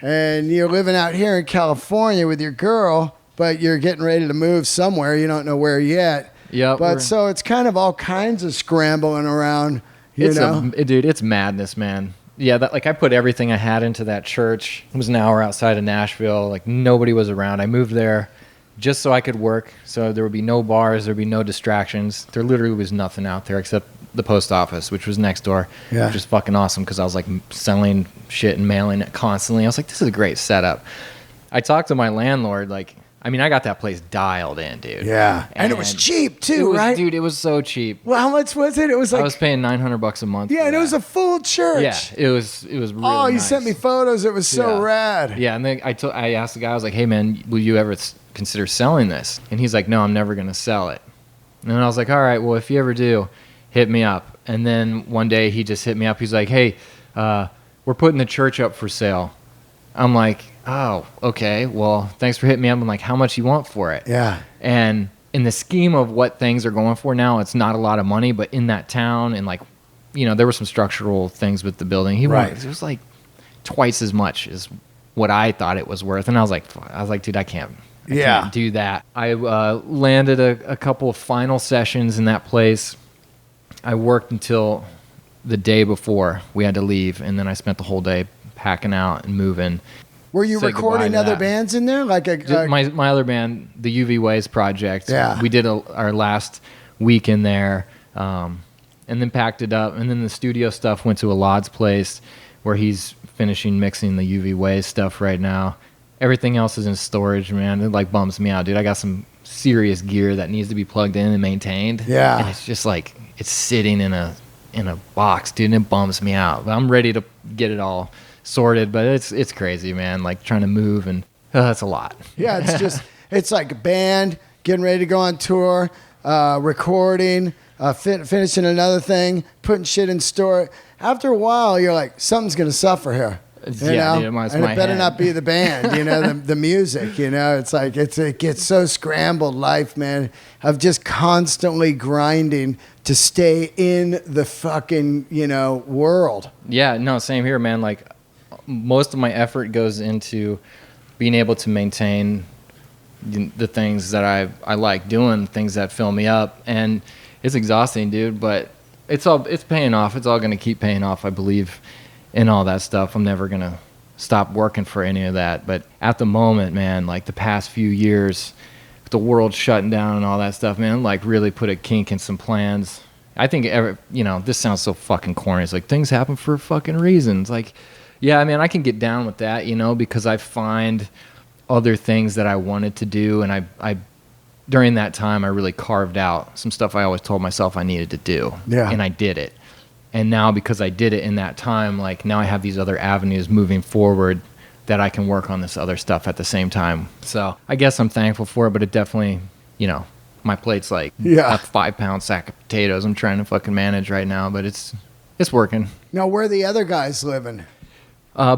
Speaker 1: you're living out here in California with your girl, but you're getting ready to move somewhere. You don't know where yet.
Speaker 2: Yep.
Speaker 1: But so it's kind of all kinds of scrambling around, you know?
Speaker 2: Dude, it's madness, man. Yeah, I put everything I had into that church. It was an hour outside of Nashville. Like, nobody was around. I moved there just so I could work. So there would be no bars. There would be no distractions. There literally was nothing out there except the post office, which was next door, which was fucking awesome because I was like selling shit and mailing it constantly. I was like, this is a great setup. I talked to my landlord, like, I mean, I got that place dialed in, dude.
Speaker 1: Yeah. And it was cheap too, right?
Speaker 2: Dude, it was so cheap.
Speaker 1: Well, how much was it? It was like,
Speaker 2: I was paying $900 a month.
Speaker 1: Yeah, and it was a full church.
Speaker 2: Yeah, it was really
Speaker 1: Oh, you
Speaker 2: nice.
Speaker 1: sent me photos. It was so rad.
Speaker 2: Yeah, and then I asked the guy, I was like, hey man, will you ever consider selling this? And he's like, no, I'm never going to sell it. And then I was like, all right, well, if you ever do, hit me up. And then one day he just hit me up. He's like, hey, we're putting the church up for sale. I'm like, oh, okay. Well, thanks for hitting me up. I'm like, how much you want for it?
Speaker 1: Yeah.
Speaker 2: And in the scheme of what things are going for now, it's not a lot of money. But in that town and like there were some structural things with the building. He
Speaker 1: Right.
Speaker 2: wanted, it was like twice as much as what I thought it was worth. And I was like, dude, I can't do that. I landed a couple of final sessions in that place. I worked until the day before we had to leave, and then I spent the whole day packing out and moving.
Speaker 1: Were you
Speaker 2: Said
Speaker 1: recording
Speaker 2: goodbye to
Speaker 1: other
Speaker 2: that.
Speaker 1: bands in there? Like
Speaker 2: My other band, the UV Ways Project.
Speaker 1: Yeah.
Speaker 2: We did our last week in there, and then packed it up. And then the studio stuff went to Alad's place, where he's finishing mixing the UV Ways stuff right now. Everything else is in storage, man. It like bums me out, dude. I got some serious gear that needs to be plugged in and maintained.
Speaker 1: Yeah.
Speaker 2: And it's just like it's sitting in a box, dude, and it bums me out. But I'm ready to get it all sorted, but it's crazy, man. Like trying to move, and that's a lot.
Speaker 1: Yeah, it's just it's like a band getting ready to go on tour, recording, finishing another thing, putting shit in store. After a while, you're like, something's gonna suffer here. You know?
Speaker 2: Dude, it's
Speaker 1: and
Speaker 2: my
Speaker 1: it better
Speaker 2: head.
Speaker 1: not be the band, the music, It's like it gets so scrambled life, man, of just constantly grinding to stay in the fucking, world.
Speaker 2: Yeah, no, same here, man. Like most of my effort goes into being able to maintain the things that I like doing, things that fill me up, and it's exhausting, dude, but it's paying off. It's all going to keep paying off, I believe, in all that stuff. I'm never going to stop working for any of that, but at the moment, man, like the past few years, with the world shutting down and all that stuff, man, like really put a kink in some plans. I think this sounds so fucking corny. It's like things happen for fucking reasons. Like, yeah, I mean, I can get down with that, because I find other things that I wanted to do, and I during that time I really carved out some stuff I always told myself I needed to do.
Speaker 1: Yeah.
Speaker 2: And I did it. And now because I did it in that time, like now I have these other avenues moving forward that I can work on this other stuff at the same time. So I guess I'm thankful for it, but it definitely, my plate's like a 5-pound sack of potatoes I'm trying to fucking manage right now, but it's working.
Speaker 1: Now, where are the other guys living?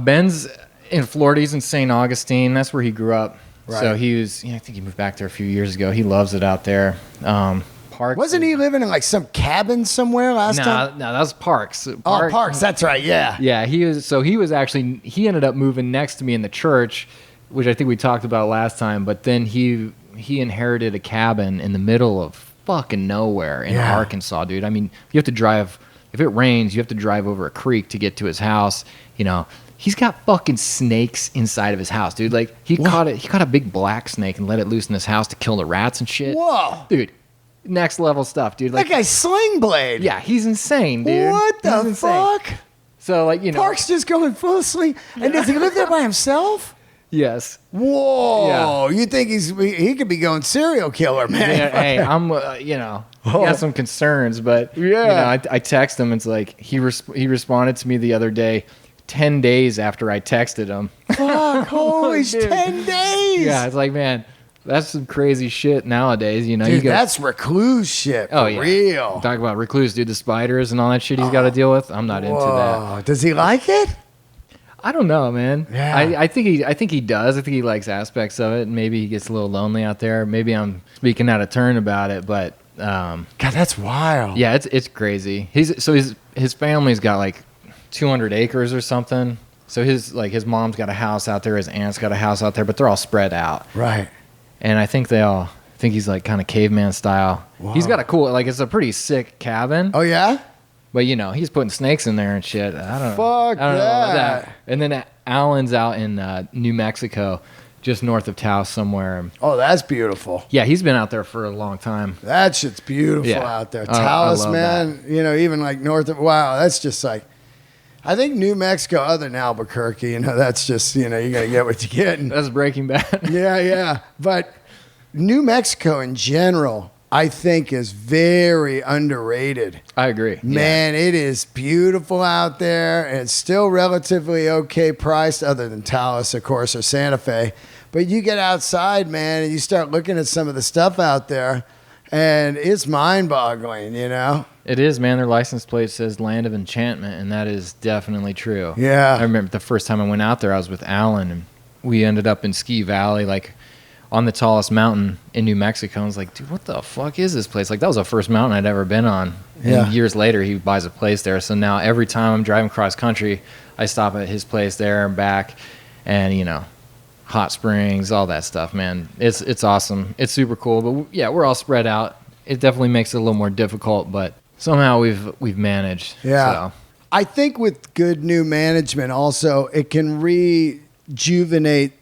Speaker 2: Ben's in Florida. He's in St. Augustine. That's where he grew up.
Speaker 1: Right.
Speaker 2: So he was, I think he moved back there a few years ago. He loves it out there. Parks.
Speaker 1: Wasn't he living in like some cabin somewhere last time?
Speaker 2: No, that was Parks.
Speaker 1: Oh, Parks. That's right. Yeah.
Speaker 2: Yeah, he ended up moving next to me in the church, which I think we talked about last time, but then he inherited a cabin in the middle of fucking nowhere in Arkansas, dude. I mean, you have to drive, if it rains, you have to drive over a creek to get to his house. He's got fucking snakes inside of his house, dude. Like he caught a big black snake and let it loose in his house to kill the rats and shit.
Speaker 1: Whoa.
Speaker 2: Dude, next level stuff, dude. Like
Speaker 1: That guy's Sling Blade.
Speaker 2: yeah, he's insane, dude.
Speaker 1: What
Speaker 2: He's
Speaker 1: the
Speaker 2: insane.
Speaker 1: fuck?
Speaker 2: So like,
Speaker 1: Parks just going full sling. And does he live there by himself?
Speaker 2: Yes.
Speaker 1: Whoa.
Speaker 2: Yeah.
Speaker 1: You think he could be going serial killer, man?
Speaker 2: Yeah, hey, I'm, he has some concerns, but I text him. It's like he responded to me the other day, 10 days after I texted him.
Speaker 1: Fuck, holy
Speaker 2: Dude.
Speaker 1: 10 days.
Speaker 2: Yeah, it's like, man, that's some crazy shit nowadays.
Speaker 1: Dude,
Speaker 2: you got,
Speaker 1: that's recluse shit. For real.
Speaker 2: Talk about recluse, dude. The spiders and all that shit he's got to deal with. I'm not into that.
Speaker 1: Does he like it?
Speaker 2: I don't know, man.
Speaker 1: Yeah.
Speaker 2: I think he does. I think he likes aspects of it, and maybe he gets a little lonely out there. Maybe I'm speaking out of turn about it, but
Speaker 1: God, that's wild.
Speaker 2: yeah, it's crazy. His family's got like 200 acres or something. So his mom's got a house out there, his aunt's got a house out there, but they're all spread out.
Speaker 1: Right.
Speaker 2: And I think he's like kind of caveman style.
Speaker 1: Wow.
Speaker 2: He's got it's a pretty sick cabin.
Speaker 1: Oh, yeah?
Speaker 2: But he's putting snakes in there and shit. I don't know.
Speaker 1: Fuck
Speaker 2: I don't know about
Speaker 1: that.
Speaker 2: And then Alan's out in New Mexico, just north of Taos somewhere.
Speaker 1: Oh, that's beautiful.
Speaker 2: Yeah, he's been out there for a long time.
Speaker 1: That shit's beautiful
Speaker 2: Yeah.
Speaker 1: out there.
Speaker 2: I
Speaker 1: Taos,
Speaker 2: love
Speaker 1: man. Even like north of, wow, that's just like, I think New Mexico, other than Albuquerque, that's just, you got to get what you get. And,
Speaker 2: That's Breaking Bad.
Speaker 1: yeah. But New Mexico in general, I think, is very underrated.
Speaker 2: I agree.
Speaker 1: Man, it is beautiful out there. And it's still relatively okay priced, other than Taos, of course, or Santa Fe. But you get outside, man, and you start looking at some of the stuff out there, and it's mind-boggling,
Speaker 2: It is, man. Their license plate says Land of Enchantment, and that is definitely true.
Speaker 1: Yeah.
Speaker 2: I remember the first time I went out there, I was with Alan, and we ended up in Ski Valley, like on the tallest mountain in New Mexico. I was like, dude, what the fuck is this place? Like, that was the first mountain I'd ever been on.
Speaker 1: Yeah.
Speaker 2: And years later, he buys a place there. So now every time I'm driving cross country, I stop at his place there and back, and, you know, hot springs, all that stuff, man. It's awesome. It's super cool. But yeah, we're all spread out. It definitely makes it a little more difficult, but somehow we've managed.
Speaker 1: Yeah.
Speaker 2: So.
Speaker 1: I think with good new management also, it can rejuvenate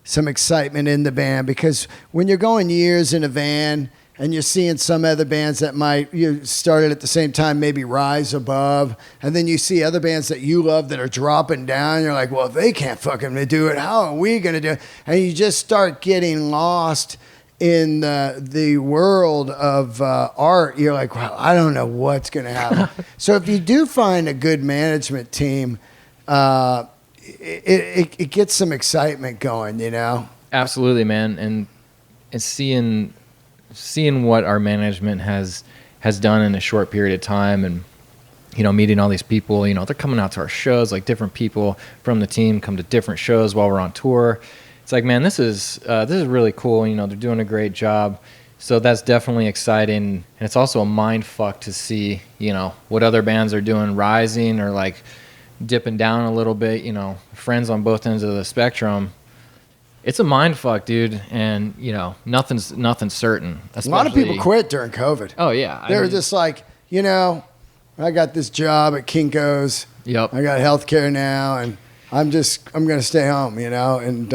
Speaker 1: some excitement in the band, because when you're going years in a van and you're seeing some other bands that you started at the same time, maybe rise above, and then you see other bands that you love that are dropping down, you're like, well, if they can't fucking do it, how are we going to do it? And you just start getting lost in the world of art. You're like, well, I don't know what's going to happen. So if you do find a good management team, it gets some excitement going, you know?
Speaker 2: Absolutely, man. And seeing what our management has done in a short period of time, and, you know, meeting all these people, you know, they're coming out to our shows, like different people from the team come to different shows while we're on tour. It's like, man, this is really cool. You know, they're doing a great job. So that's definitely exciting. And it's also a mind fuck to see, you know, what other bands are doing, rising or like dipping down a little bit, you know, friends on both ends of the spectrum. It's a mind fuck, dude. And, you know, nothing's certain.
Speaker 1: A lot of people quit during COVID.
Speaker 2: Oh, yeah.
Speaker 1: They were just like, you know, I got this job at Kinko's.
Speaker 2: Yep.
Speaker 1: I got healthcare now, and I'm going to stay home, you know, and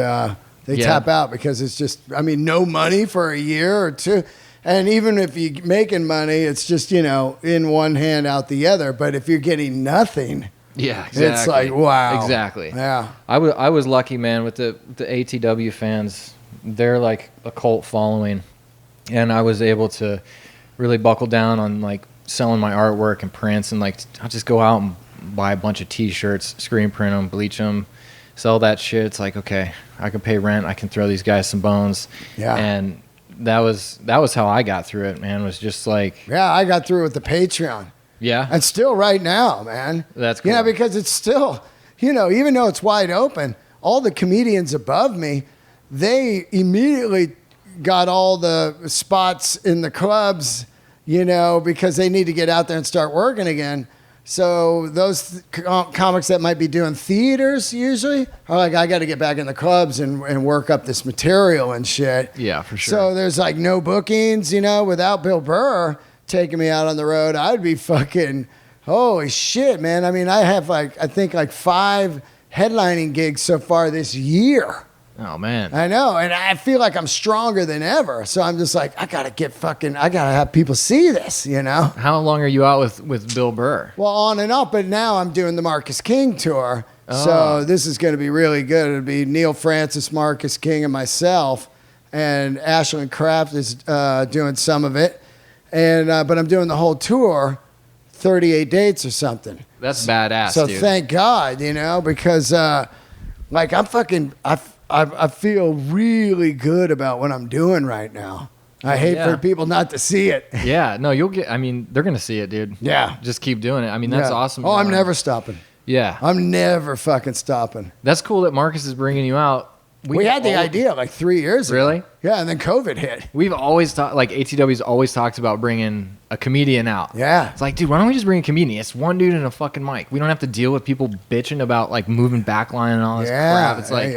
Speaker 1: they tap out because it's just, I mean, no money for a year or two. And even if you're making money, it's just, you know, in one hand, out the other. But if you're getting nothing,
Speaker 2: yeah, exactly.
Speaker 1: It's like, wow.
Speaker 2: Exactly.
Speaker 1: Yeah.
Speaker 2: I was lucky, man, with the ATW fans. They're like a cult following. And I was able to really buckle down on like selling my artwork and prints, and like I'll just go out and buy a bunch of T-shirts, screen print them, bleach them, sell that shit. It's like, okay, I can pay rent. I can throw these guys some bones. Yeah. And that was how I got through it, man. Was just like,
Speaker 1: yeah, I got through it with the Patreon.
Speaker 2: Yeah.
Speaker 1: And still right now, man.
Speaker 2: That's cool.
Speaker 1: Yeah, because it's still, you know, even though it's wide open, all the comedians above me, they immediately got all the spots in the clubs, you know, because they need to get out there and start working again. So those comics that might be doing theaters usually are like, I got to get back in the clubs and work up this material and shit.
Speaker 2: Yeah, for sure.
Speaker 1: So there's like no bookings, you know, without Bill Burr taking me out on the road, I'd be fucking, holy shit, man. I mean, I have I think 5 headlining gigs so far this year.
Speaker 2: Oh, man.
Speaker 1: I know. And I feel like I'm stronger than ever. So I'm just like, I got to have people see this, you know?
Speaker 2: How long are you out with Bill Burr?
Speaker 1: Well, on and off, but now I'm doing the Marcus King tour. Oh. So this is going to be really good. It'll be Neil Francis, Marcus King, and myself. And Ashland Kraft is doing some of it. And but I'm doing the whole tour, 38 dates or something.
Speaker 2: That's badass,
Speaker 1: so
Speaker 2: dude.
Speaker 1: Thank God, you know, because like I feel really good about what I'm doing right now. I hate for people not to see it.
Speaker 2: Yeah, no, they're going to see it, dude.
Speaker 1: Yeah.
Speaker 2: Just keep doing it. I mean, that's awesome.
Speaker 1: Oh, I'm never stopping.
Speaker 2: Yeah.
Speaker 1: I'm never fucking stopping.
Speaker 2: That's cool that Marcus is bringing you out.
Speaker 1: We had the idea like 3 years ago.
Speaker 2: Really?
Speaker 1: Yeah, and then COVID hit.
Speaker 2: We've always talked, like ATW's always talked about bringing a comedian out.
Speaker 1: Yeah.
Speaker 2: It's like, dude, why don't we just bring a comedian? It's one dude and a fucking mic. We don't have to deal with people bitching about like moving backline and all this crap. It's like,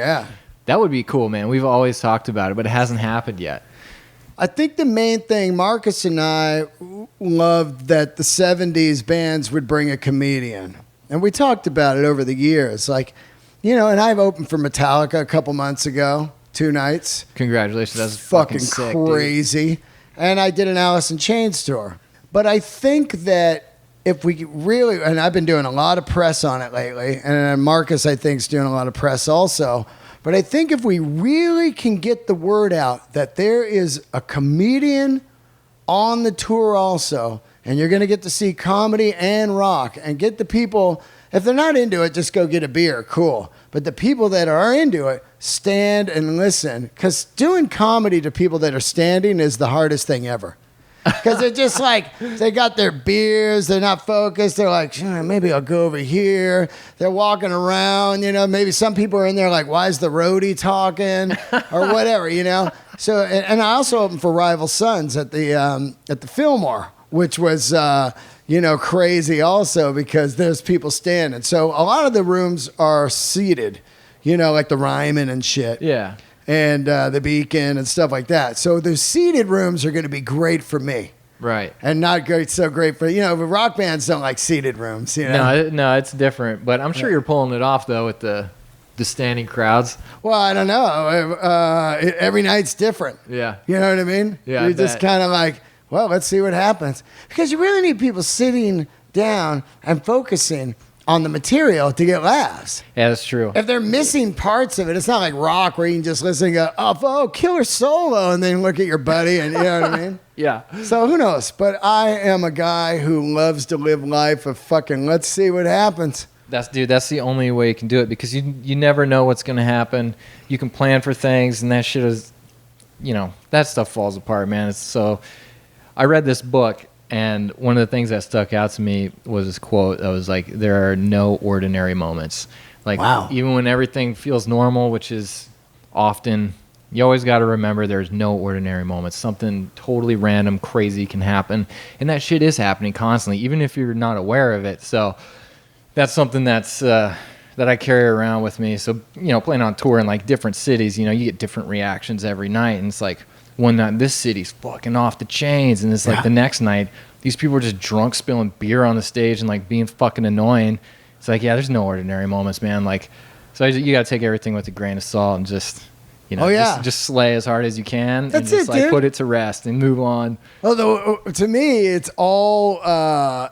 Speaker 2: that would be cool, man. We've always talked about it, but it hasn't happened yet.
Speaker 1: I think the main thing, Marcus and I loved that the 70s bands would bring a comedian. And we talked about it over the years. Like, you know, and I've opened for Metallica a couple months ago, 2 nights.
Speaker 2: Congratulations. That's
Speaker 1: fucking
Speaker 2: sick,
Speaker 1: crazy. Dude. And I did an Alice in Chains tour. But I think that if we really, and I've been doing a lot of press on it lately, and Marcus, I think, is doing a lot of press also. But I think if we really can get the word out that there is a comedian on the tour also, and you're going to get to see comedy and rock, and get the people, if they're not into it, just go get a beer, cool. But the people that are into it, stand and listen. Because doing comedy to people that are standing is the hardest thing ever. Because they're just like, they got their beers, they're not focused, they're like, maybe I'll go over here. They're walking around, you know, maybe some people are in there like, why is the roadie talking? Or whatever, you know. So, and I also opened for Rival Sons at the Fillmore, which was crazy also because there's people standing. So a lot of the rooms are seated, like the Ryman and shit.
Speaker 2: Yeah.
Speaker 1: And the Beacon and stuff like that. So the seated rooms are going to be great for me.
Speaker 2: Right.
Speaker 1: And not great, so great for, but rock bands don't like seated rooms,
Speaker 2: No, it's different. But I'm sure you're pulling it off, though, with the standing crowds.
Speaker 1: Well, I don't know. Every night's different.
Speaker 2: Yeah.
Speaker 1: You know what I mean?
Speaker 2: Yeah,
Speaker 1: You're
Speaker 2: I
Speaker 1: just
Speaker 2: bet.
Speaker 1: kind of like, well, let's see what happens. Because you really need people sitting down and focusing on the material to get laughs.
Speaker 2: Yeah, that's true.
Speaker 1: If they're missing parts of it, it's not like rock where you can just listen and go, oh, killer solo, and then look at your buddy, and you know what I mean?
Speaker 2: Yeah.
Speaker 1: So who knows? But I am a guy who loves to live life of fucking let's see what happens.
Speaker 2: That's the only way you can do it, because you never know what's going to happen. You can plan for things, and that shit is, that stuff falls apart, man. So I read this book, and one of the things that stuck out to me was this quote that was like, there are no ordinary moments. Like,
Speaker 1: wow.
Speaker 2: Even when everything feels normal, which is often, you always got to remember there's no ordinary moments. Something totally random, crazy can happen. And that shit is happening constantly, even if you're not aware of it. So that's something that's that I carry around with me. So, playing on tour in like different cities, you get different reactions every night. And it's like, one night this city's fucking off the chains, and it's like the next night these people are just drunk, spilling beer on the stage and like being fucking annoying. It's like, yeah, there's no ordinary moments, man. Like, so you got to take everything with a grain of salt and just just slay as hard as you can.
Speaker 1: That's
Speaker 2: and just
Speaker 1: it, dude.
Speaker 2: put it to rest and move on.
Speaker 1: Although to me, it's all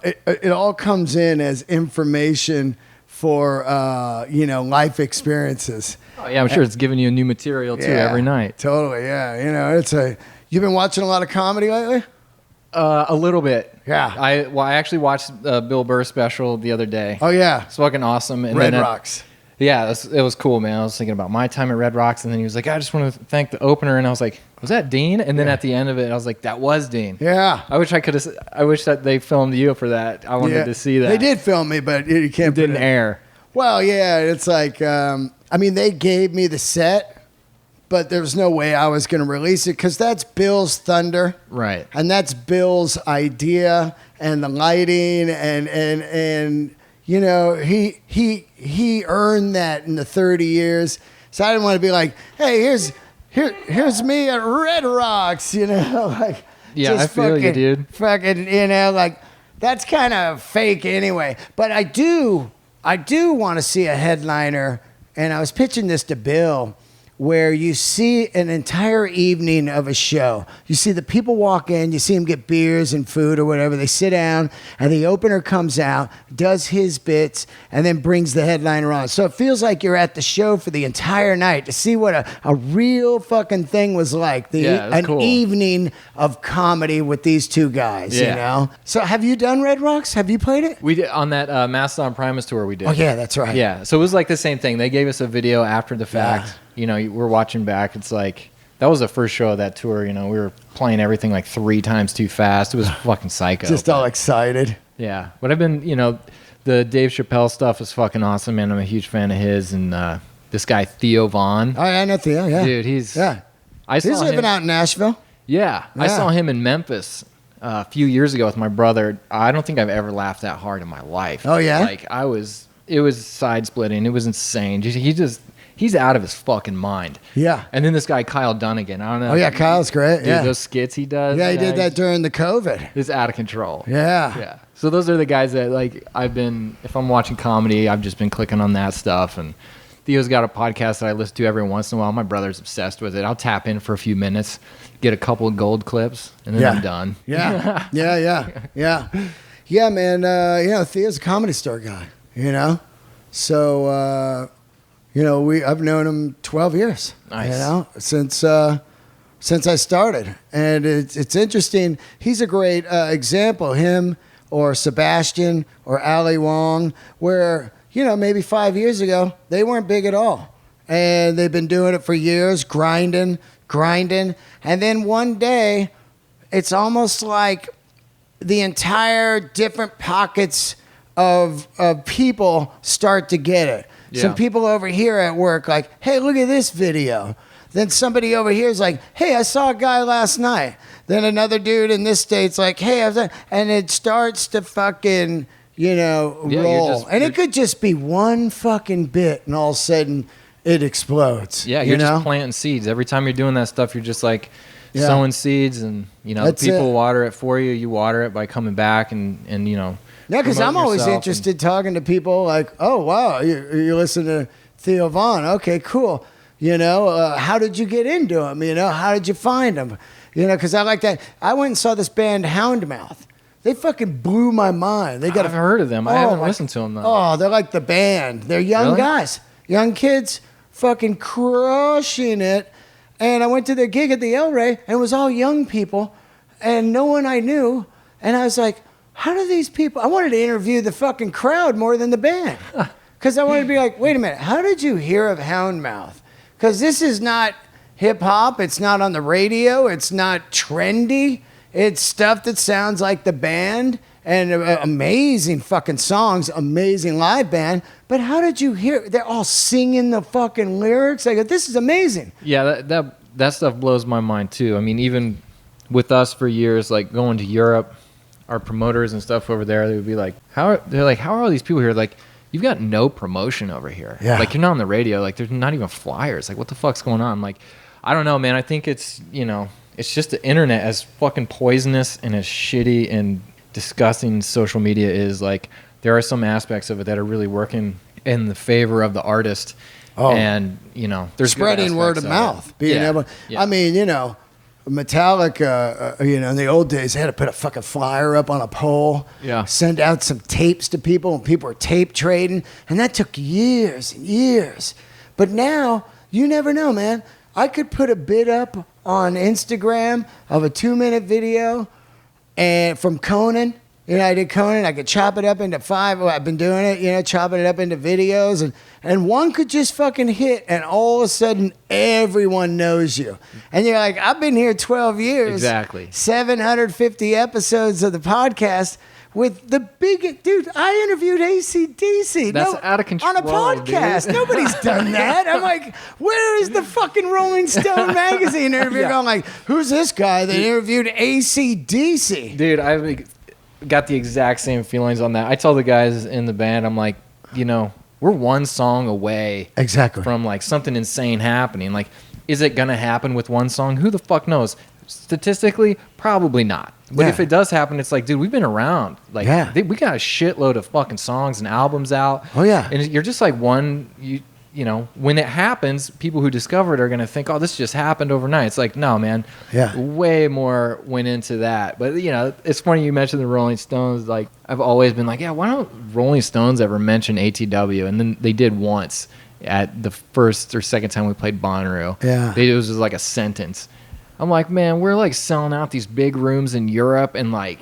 Speaker 1: it all comes in as information for life experiences.
Speaker 2: Oh yeah, I'm sure it's giving you new material too every night.
Speaker 1: Totally, yeah. You've been watching a lot of comedy lately?
Speaker 2: A little bit.
Speaker 1: Yeah.
Speaker 2: I actually watched Bill Burr special the other day.
Speaker 1: Oh yeah,
Speaker 2: It's fucking awesome. And
Speaker 1: Red
Speaker 2: then
Speaker 1: Rocks.
Speaker 2: Yeah, it was cool, man. I was thinking about my time at Red Rocks, and then he was like, I just want to thank the opener. And I was like, was that Dean? And then at the end of it, I was like, that was Dean.
Speaker 1: Yeah.
Speaker 2: I wish that they filmed you for that. I wanted to see that.
Speaker 1: They did film me, but you can't.
Speaker 2: It didn't air.
Speaker 1: Well, yeah, it's like, they gave me the set, but there was no way I was going to release it because that's Bill's thunder.
Speaker 2: Right.
Speaker 1: And that's Bill's idea and the lighting and he earned that in the 30 years. So I didn't want to be like, hey, here's me at Red Rocks, like.
Speaker 2: Yeah, I feel you, dude.
Speaker 1: Fucking, like that's kind of fake anyway. But I do want to see a headliner, and I was pitching this to Bill, where you see an entire evening of a show. You see the people walk in, you see them get beers and food or whatever. They sit down, and the opener comes out, does his bits, and then brings the headliner on. So it feels like you're at the show for the entire night to see what a real fucking thing was like.
Speaker 2: Cool.
Speaker 1: Evening of comedy with these two guys, So have you done Red Rocks? Have you played it?
Speaker 2: We did on that Mastodon Primus tour. We did.
Speaker 1: Oh yeah, that's right.
Speaker 2: Yeah, so it was like the same thing. They gave us a video after the fact. We're watching back. It's like, that was the first show of that tour. We were playing everything like 3 times too fast. It was fucking psycho.
Speaker 1: Just all excited.
Speaker 2: Yeah. But I've been, the Dave Chappelle stuff is fucking awesome, man. I'm a huge fan of his. And this guy, Theo Vaughn.
Speaker 1: Oh, yeah, I know Theo, yeah.
Speaker 2: Dude, he's
Speaker 1: living out in Nashville.
Speaker 2: Yeah. I saw him in Memphis a few years ago with my brother. I don't think I've ever laughed that hard in my life.
Speaker 1: Oh, yeah?
Speaker 2: Like, it was side-splitting. It was insane. He's out of his fucking mind.
Speaker 1: Yeah.
Speaker 2: And then this guy, Kyle Dunnigan. I don't know.
Speaker 1: Oh, yeah, Kyle's great.
Speaker 2: Dude, those skits he does.
Speaker 1: Yeah, he did that during the COVID.
Speaker 2: It's out of control.
Speaker 1: Yeah.
Speaker 2: Yeah. So those are the guys that, like, if I'm watching comedy, I've just been clicking on that stuff. And Theo's got a podcast that I listen to every once in a while. My brother's obsessed with it. I'll tap in for a few minutes, get a couple of gold clips, and then I'm done.
Speaker 1: Yeah. Yeah, man. Theo's a Comedy Store guy, So, I've known him 12 years.
Speaker 2: Nice.
Speaker 1: Since I started, and it's interesting. He's a great example. Him or Sebastian or Ali Wong, where maybe 5 years ago they weren't big at all, and they've been doing it for years, grinding, and then one day, it's almost like the entire different pockets of people start to get it.
Speaker 2: Yeah.
Speaker 1: Some people over here at work like, hey, look at this video. Then somebody over here is like, hey, I saw a guy last night. Then another dude in this state's like, hey, and it starts to fucking, roll. And it could just be one fucking bit, and all of a sudden it explodes.
Speaker 2: Yeah, you're just planting seeds. Every time you're doing that stuff, you're just like sowing seeds, and people water it for you. You water it by coming back and
Speaker 1: Yeah, because I'm always interested talking to people like, oh, wow, you listen to Theo Von. Okay, cool. How did you get into him? How did you find him? Because I like that. I went and saw this band Houndmouth. They fucking blew my mind. I've
Speaker 2: heard of them. I haven't listened to them, though.
Speaker 1: Oh, they're like the band. They're young guys. Young kids fucking crushing it. And I went to their gig at the El Rey, and it was all young people and no one I knew. And I was like, how do these people... I wanted to interview the fucking crowd more than the band. Because I wanted to be like, wait a minute, how did you hear of Houndmouth? Because this is not hip-hop. It's not on the radio. It's not trendy. It's stuff that sounds like the band, and amazing fucking songs, amazing live band. But how did you hear? They're all singing the fucking lyrics. I go, this is amazing.
Speaker 2: Yeah, that stuff blows my mind too. I mean, even with us for years, like going to Europe, our promoters and stuff over there, they would be like, how are all these people here? Like, you've got no promotion over here. Yeah. Like, you're not on the radio. Like, there's not even flyers. Like, what the fuck's going on? Like, I don't know, man. I think it's, it's just the internet, as fucking poisonous and as shitty and disgusting social media is. Like, there are some aspects of it that are really working in the favor of the artist. Oh. And, there's
Speaker 1: spreading word of mouth. Being able, I mean, Metallica, in the old days, they had to put a fucking flyer up on a pole, send out some tapes to people, and people were tape trading, and that took years and years. But now, you never know, man. I could put a bit up on Instagram of a 2-minute video, and from Conan. I did Conan. I could chop it up into 5. Well, I've been doing it, chopping it up into videos. And one could just fucking hit, and all of a sudden, everyone knows you. And you're like, I've been here 12 years.
Speaker 2: Exactly.
Speaker 1: 750 episodes of the podcast with the big... Dude, I interviewed AC/DC.
Speaker 2: That's out of control,
Speaker 1: on a podcast.
Speaker 2: Dude.
Speaker 1: Nobody's done that. I'm like, where is the fucking Rolling Stone magazine interview? I'm like, who's this guy that interviewed AC/DC?
Speaker 2: Dude, I've got the exact same feelings on that. I tell the guys in the band, I'm like, we're one song away from like something insane happening. Like, is it gonna happen with one song? Who the fuck knows? Statistically, probably not. But if it does happen, it's like, dude, we've been around. Like, we got a shitload of fucking songs and albums out.
Speaker 1: Oh yeah,
Speaker 2: and you're just like one. When it happens, people who discover it are going to think, oh, this just happened overnight. It's like, no, man.
Speaker 1: Yeah.
Speaker 2: Way more went into that. But, it's funny you mentioned the Rolling Stones. Like, I've always been like, yeah, why don't Rolling Stones ever mention ATW? And then they did once at the first or second time we played Bonnaroo.
Speaker 1: Yeah.
Speaker 2: It was just like a sentence. I'm like, man, we're like selling out these big rooms in Europe and like,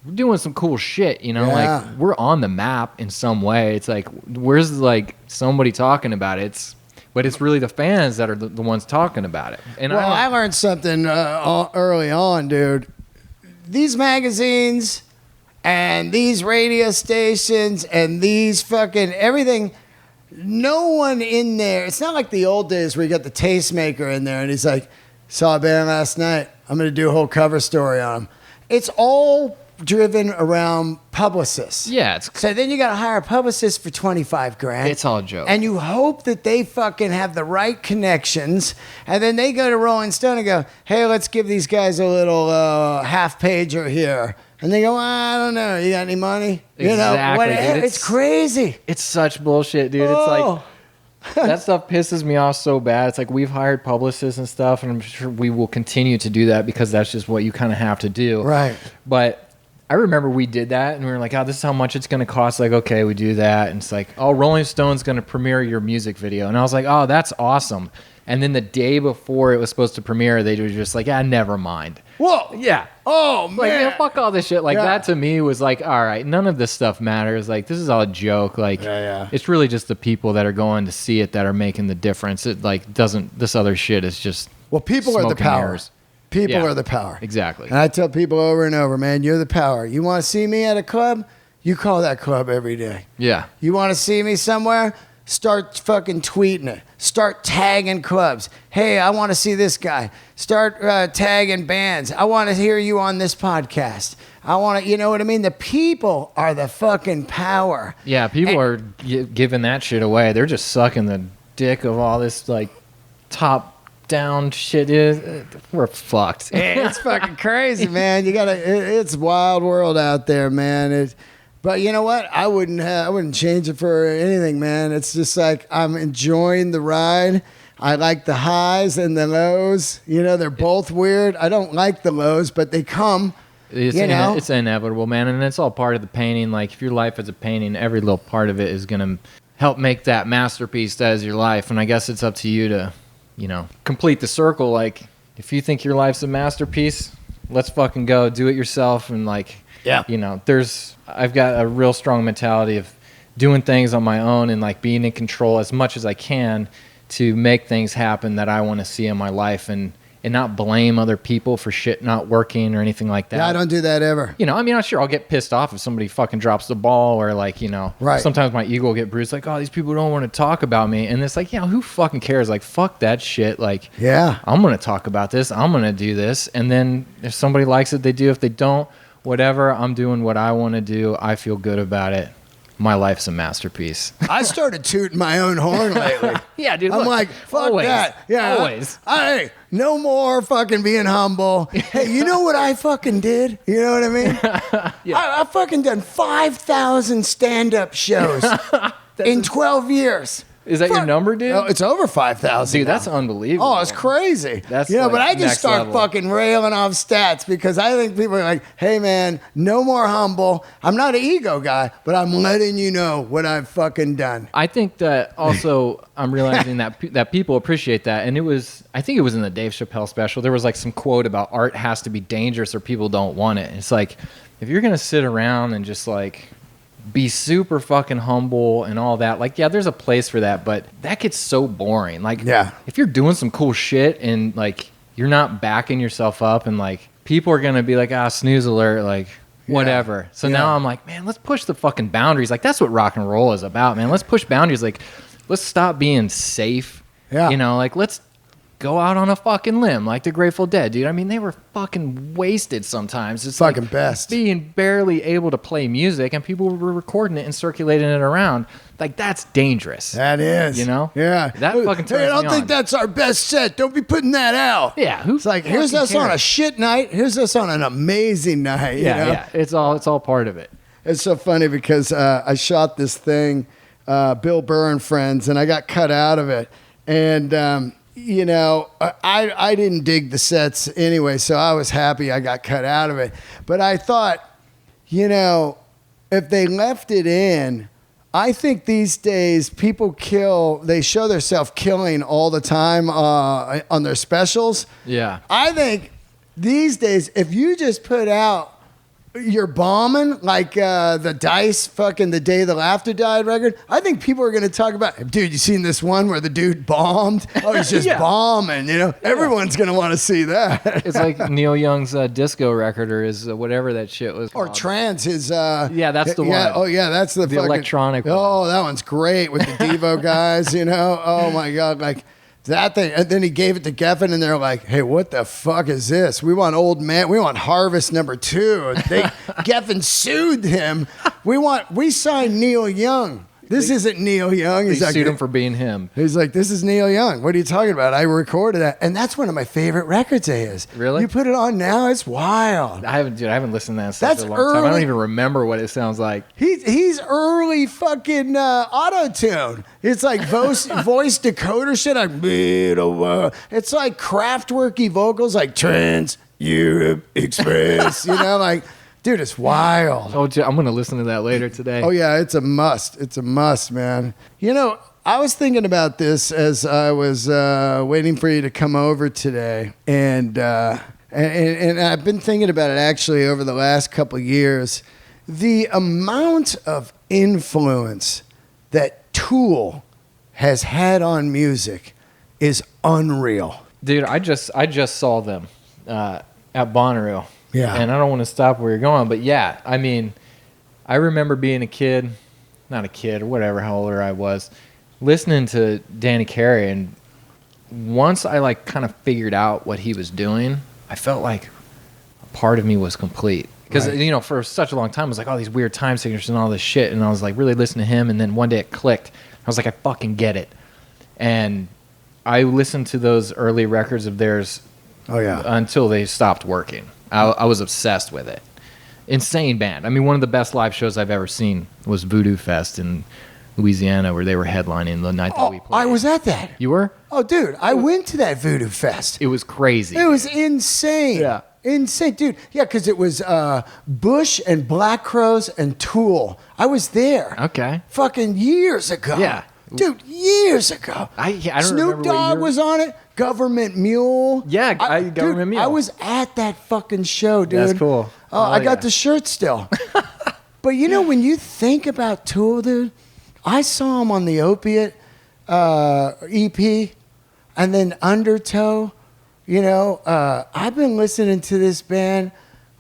Speaker 2: we're doing some cool shit, like we're on the map in some way. It's like, where's like somebody talking about it? But it's really the fans that are the ones talking about it. And
Speaker 1: I learned something early on, dude. These magazines and these radio stations and these fucking everything, no one in there. It's not like the old days where you got the tastemaker in there and he's like, saw a band last night. I'm going to do a whole cover story on them. It's all driven around publicists.
Speaker 2: Yeah.
Speaker 1: So then you got to hire a publicist for $25,000.
Speaker 2: It's all a joke.
Speaker 1: And you hope that they fucking have the right connections. And then they go to Rolling Stone and go, hey, let's give these guys a little half pager here. And they go, I don't know. You got any money?
Speaker 2: Exactly.
Speaker 1: Dude, it's crazy.
Speaker 2: It's such bullshit, dude. It's like, that stuff pisses me off so bad. It's like, we've hired publicists and stuff, and I'm sure we will continue to do that because that's just what you kind of have to do.
Speaker 1: Right.
Speaker 2: But I remember we did that, and we were like, oh, this is how much it's going to cost. Like, okay, we do that. And it's like, oh, Rolling Stone's going to premiere your music video. And I was like, oh, that's awesome. And then the day before it was supposed to premiere, they were just like, never mind.
Speaker 1: Whoa.
Speaker 2: Yeah.
Speaker 1: Oh, man.
Speaker 2: Like, fuck all this shit. Like, that to me was like, all right, none of this stuff matters. Like, this is all a joke. Like, it's really just the people that are going to see it that are making the difference. It, like, doesn't, this other shit is just
Speaker 1: people are the power.
Speaker 2: Mirrors.
Speaker 1: People are the power.
Speaker 2: Exactly.
Speaker 1: And I tell people over and over, man, you're the power. You want to see me at a club? You call that club every day.
Speaker 2: Yeah.
Speaker 1: You want to see me somewhere? Start fucking tweeting it. Start tagging clubs. Hey, I want to see this guy. Start tagging bands. I want to hear you on this podcast. I want to, you know what I mean? The people are the fucking power.
Speaker 2: Yeah, people are giving that shit away. They're just sucking the dick of all this, like, top-down shit. We're fucked.
Speaker 1: It's fucking crazy, man. It's wild world out there, man. But you know what? I wouldn't change it for anything, man. It's just like I'm enjoying the ride. I like the highs and the lows. You know, they're both weird. I don't like the lows, but they come.
Speaker 2: It's inevitable, man, and it's all part of the painting. Like, if your life is a painting, every little part of it is going to help make that masterpiece that is your life. And I guess it's up to you to, complete the circle. Like, if you think your life's a masterpiece, let's fucking go. Do it yourself. And, like, I've got a real strong mentality of doing things on my own and, like, being in control as much as I can to make things happen that I want to see in my life, and not blame other people for shit not working or anything like that.
Speaker 1: Yeah, I don't do that ever.
Speaker 2: I'm sure I'll get pissed off if somebody fucking drops the ball, or, like,
Speaker 1: right.
Speaker 2: Sometimes my ego will get bruised, like, oh, these people don't want to talk about me. And it's like, who fucking cares? Like, fuck that shit. Like,
Speaker 1: yeah,
Speaker 2: I'm going to talk about this. I'm going to do this. And then if somebody likes it, they do. If they don't, whatever. I'm doing what I want to do. I feel good about it. My life's a masterpiece.
Speaker 1: I started tooting my own horn lately.
Speaker 2: Yeah, dude.
Speaker 1: I'm like, fuck
Speaker 2: always,
Speaker 1: that. Yeah,
Speaker 2: always.
Speaker 1: Hey, no more fucking being humble. Hey, you know what I fucking did? You know what I mean? Yeah. I fucking done 5,000 stand-up shows in 12 years.
Speaker 2: Is that your number, dude?
Speaker 1: Oh, it's over 5,000.
Speaker 2: Dude, that's unbelievable.
Speaker 1: Oh, it's crazy.
Speaker 2: That's
Speaker 1: but I just start
Speaker 2: level.
Speaker 1: fucking railing off stats because I think people are like, hey, man, no more humble. I'm not an ego guy, but I'm letting you know what I've fucking done.
Speaker 2: I think that also I'm realizing that people appreciate that. And I think it was in the Dave Chappelle special. There was, like, some quote about art has to be dangerous or people don't want it. It's like, if you're going to sit around and just, like, be super fucking humble and all that, like, yeah, there's a place for that, but that gets so boring. Like,
Speaker 1: yeah,
Speaker 2: if you're doing some cool shit and, like, you're not backing yourself up, and, like, people are gonna be like, snooze alert, like, whatever. So now I'm like, man, let's push the fucking boundaries. Like, that's what rock and roll is about, man. Let's push boundaries. Like, let's stop being safe. Like, let's go out on a fucking limb, like the Grateful Dead, dude. I mean, they were fucking wasted sometimes. It's
Speaker 1: fucking
Speaker 2: like
Speaker 1: best.
Speaker 2: Being barely able to play music, and people were recording it and circulating it around. Like, that's dangerous.
Speaker 1: That is. Yeah.
Speaker 2: That fucking turns
Speaker 1: me on. I don't think
Speaker 2: on.
Speaker 1: That's our best set. Don't be putting that out.
Speaker 2: Yeah.
Speaker 1: It's like, here's us on a shit night. Here's us on an amazing night.
Speaker 2: Yeah. It's all part of it.
Speaker 1: It's so funny because I shot this thing, Bill Burr and Friends, and I got cut out of it. And, I didn't dig the sets anyway, so I was happy I got cut out of it. But I thought, if they left it in, I think these days people they show themselves killing all the time on their specials.
Speaker 2: Yeah.
Speaker 1: I think these days, if you just put out you're bombing like the Dice fucking The Day the Laughter Died record, I think people are going to talk about, dude, you seen this one where the dude bombed? Oh, he's just bombing, Everyone's going to want to see that.
Speaker 2: It's like Neil Young's disco record, or his whatever that shit was
Speaker 1: or
Speaker 2: called.
Speaker 1: Trance, his...
Speaker 2: that's the one.
Speaker 1: Oh, yeah, that's the fucking...
Speaker 2: electronic one.
Speaker 1: Oh, that one's great with the Devo guys, Oh, my God, like... That thing, and then he gave it to Geffen, and they're like, "Hey, what the fuck is this? We want Old Man. We want Harvest #2." Geffen sued him. We signed Neil Young. This isn't Neil Young.
Speaker 2: They sued him for being him.
Speaker 1: He's like, this is Neil Young. What are you talking about? I recorded that, and that's one of my favorite records of his.
Speaker 2: Really?
Speaker 1: You put it on now, it's wild.
Speaker 2: I haven't listened to that in such a long time. I don't even remember what it sounds like.
Speaker 1: He's early fucking auto-tune. It's like voice decoder shit. It's like Kraftwerky vocals, like Trans Europe Express. Like. Dude, it's wild.
Speaker 2: Oh, I'm going to listen to that later today.
Speaker 1: Oh, yeah, it's a must. It's a must, man. I was thinking about this as I was waiting for you to come over today. And I've been thinking about it actually over the last couple of years. The amount of influence that Tool has had on music is unreal.
Speaker 2: Dude, I just saw them at Bonnaroo.
Speaker 1: Yeah.
Speaker 2: And I don't want to stop where you're going, but yeah, I mean, I remember being not a kid or whatever, how old I was, listening to Danny Carey, and once I like kind of figured out what he was doing, I felt like a part of me was complete. Because,
Speaker 1: Right.
Speaker 2: you know, for such a long time, I was like, oh, these weird time signatures and all this shit. And I was like, really listening to him. And then one day it clicked. I was like, I fucking get it. And I listened to those early records of theirs until they stopped working. I was obsessed with it. Insane band. I mean, one of the best live shows I've ever seen was Voodoo Fest in Louisiana, where they were headlining the night that we played.
Speaker 1: I was at that.
Speaker 2: You were?
Speaker 1: Oh, dude, I went to that Voodoo Fest.
Speaker 2: It was crazy.
Speaker 1: It was insane.
Speaker 2: Yeah.
Speaker 1: Insane, dude. Yeah, because it was Bush and Black Crowes and Tool. I was there.
Speaker 2: Okay.
Speaker 1: Fucking years ago.
Speaker 2: Yeah.
Speaker 1: Dude, years ago.
Speaker 2: I don't
Speaker 1: Snoop
Speaker 2: remember what
Speaker 1: Dogg
Speaker 2: year-
Speaker 1: was on it. Government Mule.
Speaker 2: Yeah,
Speaker 1: Dude,
Speaker 2: Government Mule.
Speaker 1: I was at that fucking show, dude.
Speaker 2: That's cool.
Speaker 1: Oh, I got the shirt still. But you know, when you think about Tool, dude, I saw him on the Opiate EP and then Undertow. You know, I've been listening to this band,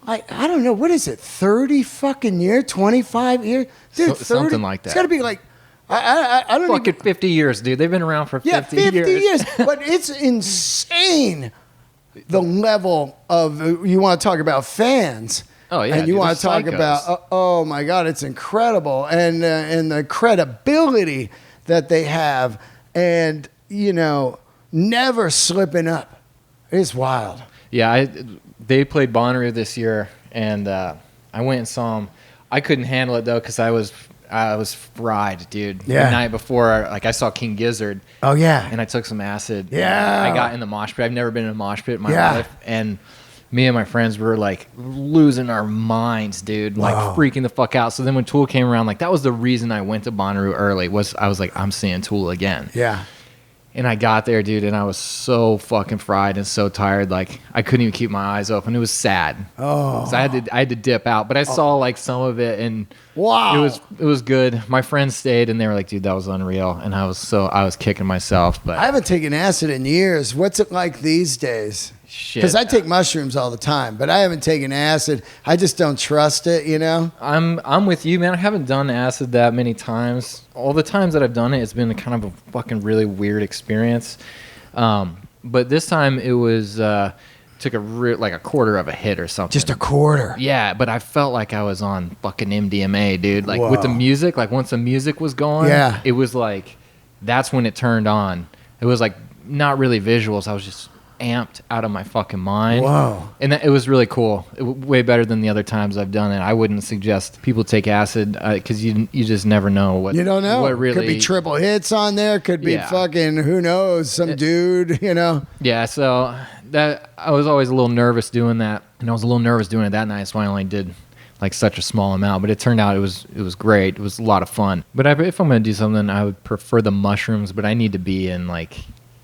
Speaker 1: like, I don't know, what is it, 30 fucking years, 25 years? Dude, 30,
Speaker 2: something like that.
Speaker 1: It's got to be like, I don't know.
Speaker 2: Fucking 50 years, dude. They've been around for 50 years.
Speaker 1: Yeah, 50 years. But it's insane, the level of, you want to talk about fans.
Speaker 2: Oh, yeah.
Speaker 1: And you
Speaker 2: dude,
Speaker 1: want to
Speaker 2: they're
Speaker 1: talk
Speaker 2: psychos.
Speaker 1: about, oh my God, it's incredible. And the credibility that they have and, you know, never slipping up. It's wild.
Speaker 2: Yeah, they played Bonnaroo this year, and I went and saw them. I couldn't handle it, though, because I was fried, dude.
Speaker 1: Yeah.
Speaker 2: The night before, like, I saw King Gizzard.
Speaker 1: Oh, yeah.
Speaker 2: And I took some acid.
Speaker 1: Yeah.
Speaker 2: I got in the mosh pit. I've never been in a mosh pit in my
Speaker 1: Yeah.
Speaker 2: life. And me and my friends were, like, losing our minds, dude. Like,
Speaker 1: Wow.
Speaker 2: freaking the fuck out. So then when Tool came around, like, that was the reason I went to Bonnaroo early, I was like, I'm seeing Tool again.
Speaker 1: Yeah.
Speaker 2: And I got there, dude, and I was so fucking fried and so tired. Like, I couldn't even keep my eyes open. It was sad.
Speaker 1: Oh.
Speaker 2: So I had to dip out. But I saw, like, some of it, and
Speaker 1: Wow.
Speaker 2: it was good. My friends stayed, and they were like, dude, that was unreal. And I was kicking myself. But
Speaker 1: I haven't taken acid in years. What's it like these days?
Speaker 2: shit.
Speaker 1: Because I take mushrooms all the time, but I haven't taken acid. I just don't trust it, you know?
Speaker 2: I'm with you, man. I haven't done acid that many times. All the times that I've done it, it's been kind of a fucking really weird experience. But this time it was took like a quarter of a hit or something.
Speaker 1: Just a quarter.
Speaker 2: Yeah, but I felt like I was on fucking MDMA, dude. Like with the
Speaker 1: Whoa.
Speaker 2: music, like once the music was going,
Speaker 1: Yeah.
Speaker 2: it was like that's when it turned on. It was like not really visuals. I was just amped out of my fucking mind.
Speaker 1: Whoa.
Speaker 2: And it was really cool. Way better than the other times I've done it. I wouldn't suggest people take acid because you just never know what
Speaker 1: You don't know.
Speaker 2: what really
Speaker 1: Could be triple hits on there. Could be
Speaker 2: Yeah.
Speaker 1: fucking, who knows, some dude, you know?
Speaker 2: Yeah, so that I was always a little nervous doing that, and I was a little nervous doing it that night, so I only did like such a small amount. But it turned out it was great. It was a lot of fun. But if I'm gonna do something, I would prefer the mushrooms. But I need to be in like.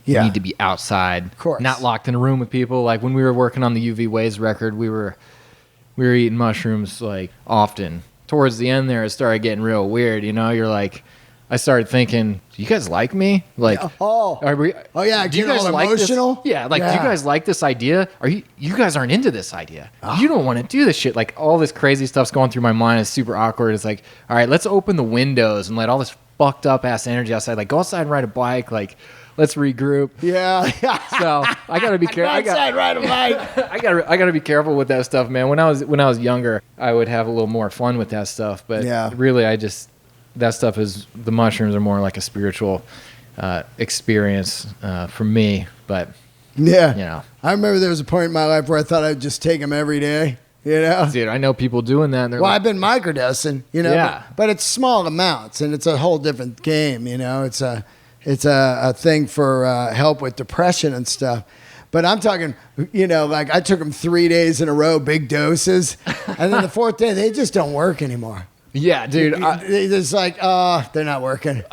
Speaker 1: Yeah.
Speaker 2: Need to be outside,
Speaker 1: Of course.
Speaker 2: not locked in a room with people. Like when we were working on the UV Waves record, we were eating mushrooms like often. Towards the end there, it started getting real weird. You know, you're like, I started thinking, do you guys like me? Like,
Speaker 1: Oh.
Speaker 2: are we?
Speaker 1: Oh, yeah,
Speaker 2: do you
Speaker 1: getting
Speaker 2: guys
Speaker 1: all
Speaker 2: like this?
Speaker 1: emotional?
Speaker 2: Yeah, like, do
Speaker 1: Yeah.
Speaker 2: you guys like this idea? Are you guys aren't into this idea? You don't want to do this shit. Like all this crazy stuff's going through my mind. It's super awkward. It's like, all right, let's open the windows and let all this fucked up ass energy outside. Like go outside and ride a bike. Like. Let's regroup.
Speaker 1: Yeah.
Speaker 2: So I gotta be careful.
Speaker 1: Right, right.
Speaker 2: I gotta be careful with that stuff, man. When I was younger, I would have a little more fun with that stuff. But
Speaker 1: Yeah.
Speaker 2: really, that stuff is the mushrooms are more like a spiritual experience for me. But
Speaker 1: Yeah.
Speaker 2: you know,
Speaker 1: I remember there was a point in my life where I thought I'd just take them every day, you know?
Speaker 2: dude, I know people doing that. And they're
Speaker 1: Well,
Speaker 2: like,
Speaker 1: I've been microdosing, you know,
Speaker 2: Yeah.
Speaker 1: but it's small amounts and it's a whole different game, you know. It's a thing for help with depression and stuff. But I'm talking, you know, like I took them 3 days in a row, big doses, and then the fourth day they just don't work anymore.
Speaker 2: yeah, dude.
Speaker 1: They just like, they're not working.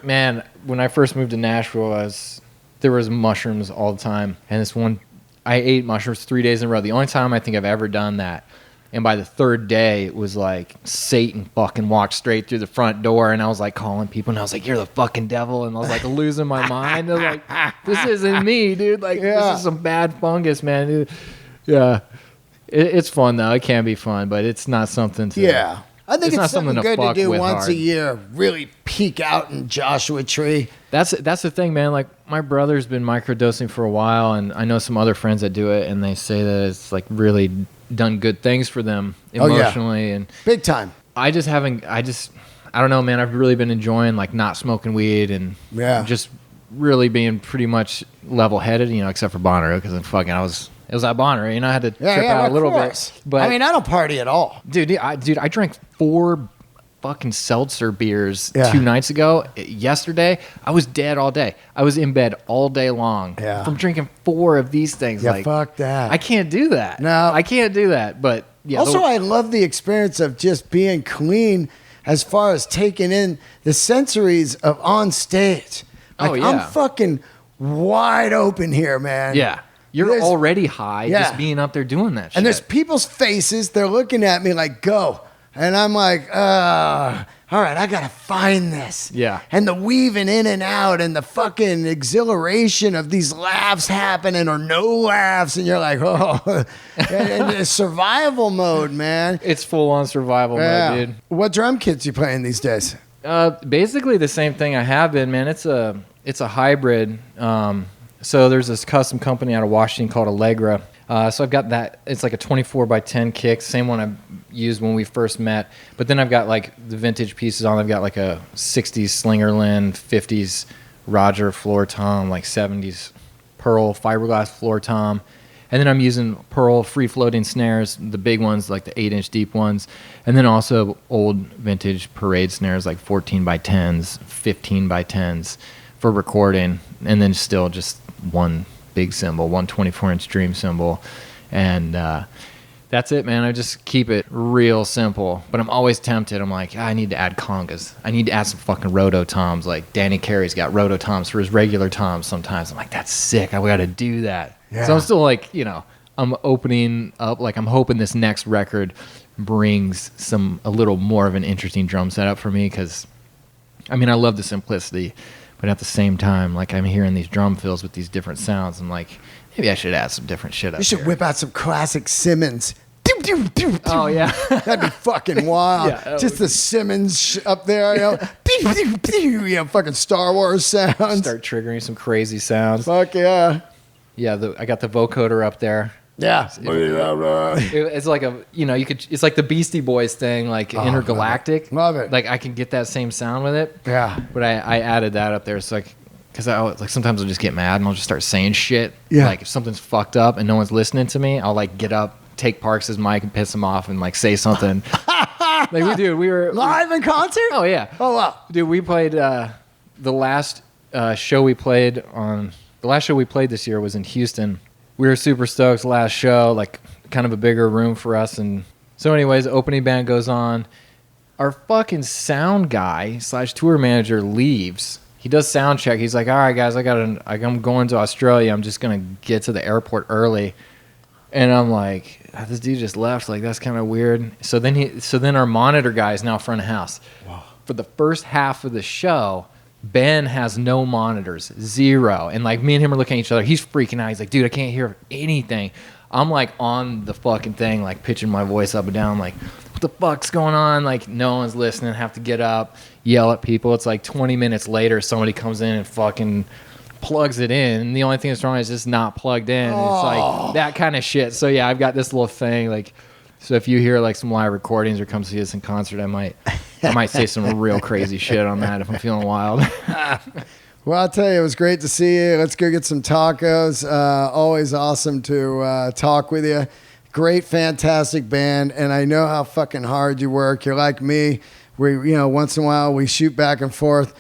Speaker 2: Man, when I first moved to Nashville, there was mushrooms all the time, and I ate mushrooms 3 days in a row. The only time I think I've ever done that. And by the third day, it was like Satan fucking walked straight through the front door, and I was like calling people, and I was like, "You're the fucking devil," and I was like losing my mind. I was like, "This isn't me, dude. Like
Speaker 1: Yeah.
Speaker 2: this is some bad fungus, man." Yeah, it's fun though. It can be fun, but it's not something to.
Speaker 1: Yeah. I think
Speaker 2: not
Speaker 1: it's something
Speaker 2: something to
Speaker 1: good to
Speaker 2: fuck
Speaker 1: do
Speaker 2: with
Speaker 1: once
Speaker 2: hard.
Speaker 1: a year. Really peek out in Joshua Tree.
Speaker 2: That's the thing, man. Like my brother's been microdosing for a while, and I know some other friends that do it, and they say that it's like really done good things for them emotionally. And
Speaker 1: Big time.
Speaker 2: I don't know, man. I've really been enjoying like not smoking weed and just really being pretty much level headed, except for Bonnaroo, because it was at Bonnaroo, I had to trip out a little bit. But
Speaker 1: I mean, I don't party at all.
Speaker 2: Dude, I drank 4 fucking seltzer beers 2 nights ago. Yesterday, I was dead all day. I was in bed all day long from drinking 4 of these things.
Speaker 1: Yeah, fuck that.
Speaker 2: I can't do that.
Speaker 1: No.
Speaker 2: I can't do that. But yeah.
Speaker 1: Also, I love the experience of just being clean as far as taking in the sensories of on stage. Like, I'm fucking wide open here, man.
Speaker 2: Yeah. You're already high just being up there doing that shit.
Speaker 1: And there's people's faces. They're looking at me like, go. And I'm like, all right, I got to find this.
Speaker 2: Yeah.
Speaker 1: And the weaving in and out and the fucking exhilaration of these laughs happening or no laughs. And you're like, oh, and it's survival mode, man.
Speaker 2: It's full on survival mode, dude.
Speaker 1: What drum kits you playing these days?
Speaker 2: Basically the same thing I have been, man. It's a hybrid. So there's this custom company out of Washington called Allegra. So I've got that. It's like a 24x10 kick, same one I used when we first met. But then I've got like the vintage pieces on. I've got like a 60s Slingerland, 50s Roger floor tom, like 70s Pearl fiberglass floor tom. And then I'm using Pearl free-floating snares, the big ones, like the 8-inch deep ones. And then also old vintage parade snares, like 14x10s, 15x10s for recording. And then still just one big cymbal, one 24-inch Dream cymbal. And that's it, man. I just keep it real simple. But I'm always tempted. I'm like, I need to add congas. I need to add some fucking rototoms. Like Danny Carey's got rototoms for his regular toms sometimes. I'm like, that's sick. I got to do that. Yeah. So I'm still like, I'm opening up. Like I'm hoping this next record brings a little more of an interesting drum setup for me. Because, I mean, I love the simplicity. But at the same time, like I'm hearing these drum fills with these different sounds. I'm like, maybe I should add some different shit up.
Speaker 1: You should whip out some classic Simmons.
Speaker 2: Oh, yeah.
Speaker 1: That'd be fucking wild. Just the Simmons up there, fucking Star Wars sounds.
Speaker 2: Start triggering some crazy sounds.
Speaker 1: Fuck yeah.
Speaker 2: Yeah, I got the vocoder up there.
Speaker 1: Yeah.
Speaker 2: It's like it's like the Beastie Boys thing, like intergalactic.
Speaker 1: Love it.
Speaker 2: Like I can get that same sound with it.
Speaker 1: Yeah.
Speaker 2: But I added that up there. So because I sometimes I'll just get mad and I'll just start saying shit.
Speaker 1: Yeah.
Speaker 2: Like if something's fucked up and no one's listening to me, I'll like get up, take Parks' mic and piss him off and like say something. Like we were
Speaker 1: live in concert.
Speaker 2: Oh yeah.
Speaker 1: Oh wow.
Speaker 2: Dude, we played the last show we played this year was in Houston. We were super stoked. Last show, like kind of a bigger room for us. And so anyways, the opening band goes on. Our fucking sound guy / tour manager leaves. He does sound check. He's like, all right, guys, I'm going to Australia. I'm just going to get to the airport early. And I'm like, this dude just left. Like, that's kind of weird. So then our monitor guy is now front of house. Wow. For the first half of the show, Ben has no monitors, 0. And like me and him are looking at each other. He's freaking out. He's like, dude, I can't hear anything. I'm like on the fucking thing, like pitching my voice up and down, like, what the fuck's going on? Like, no one's listening. Have to get up, yell at people. It's like 20 minutes later, somebody comes in and fucking plugs it in. And the only thing that's wrong is it's not plugged in. Oh. It's like that kind of shit. So yeah, I've got this little thing. Like, so if you hear like some live recordings or come see us in concert, I might say some real crazy shit on that if I'm feeling wild.
Speaker 1: Well, I'll tell you, it was great to see you. Let's go get some tacos. Always awesome to talk with you. Great, fantastic band, and I know how fucking hard you work. You're like me. We, once in a while we shoot back and forth.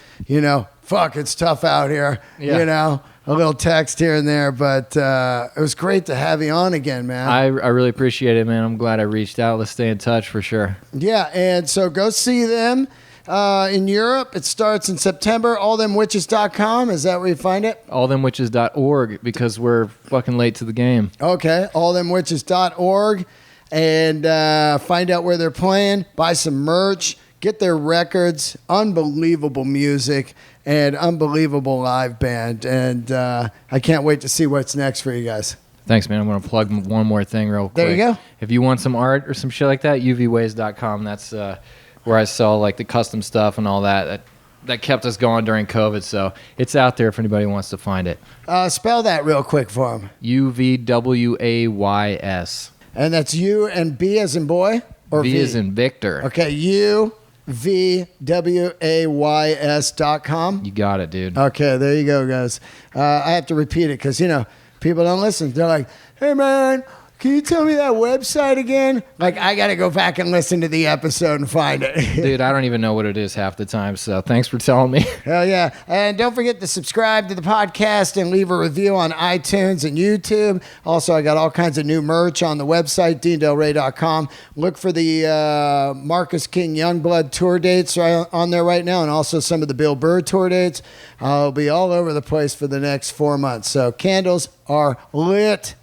Speaker 1: Fuck, it's tough out here. Yeah. A little text here and there, but it was great to have you on again, man.
Speaker 2: I really appreciate it, man. I'm glad I reached out. Let's stay in touch for sure.
Speaker 1: Yeah, and so go see them. In Europe, it starts in September. allthemwitches.com. Is that where you find it?
Speaker 2: allthemwitches.org, because we're fucking late to the game.
Speaker 1: Okay, allthemwitches.org, and find out where they're playing. Buy some merch. Get their records. Unbelievable music and unbelievable live band. And I can't wait to see what's next for you guys.
Speaker 2: Thanks, man. I'm going to plug one more thing real quick.
Speaker 1: There you go.
Speaker 2: If you want some art or some shit like that, uvways.com. That's where I sell like the custom stuff and all that. That kept us going during COVID, so it's out there if anybody wants to find it.
Speaker 1: Spell that real quick for him.
Speaker 2: UVWAYS.
Speaker 1: And that's U and B as in boy? Or
Speaker 2: V as in Victor.
Speaker 1: Okay, UVWAYS.com.
Speaker 2: You got it, dude.
Speaker 1: Okay, there you go, guys. I have to repeat it because, people don't listen. They're like, hey, man, can you tell me that website again? Like, I got to go back and listen to the episode and find it.
Speaker 2: Dude, I don't even know what it is half the time, so thanks for telling me.
Speaker 1: Hell yeah. And don't forget to subscribe to the podcast and leave a review on iTunes and YouTube. Also, I got all kinds of new merch on the website, deandelray.com. Look for the Marcus King Youngblood tour dates on there right now, and also some of the Bill Burr tour dates. I'll be all over the place for the next 4 months. So candles are lit.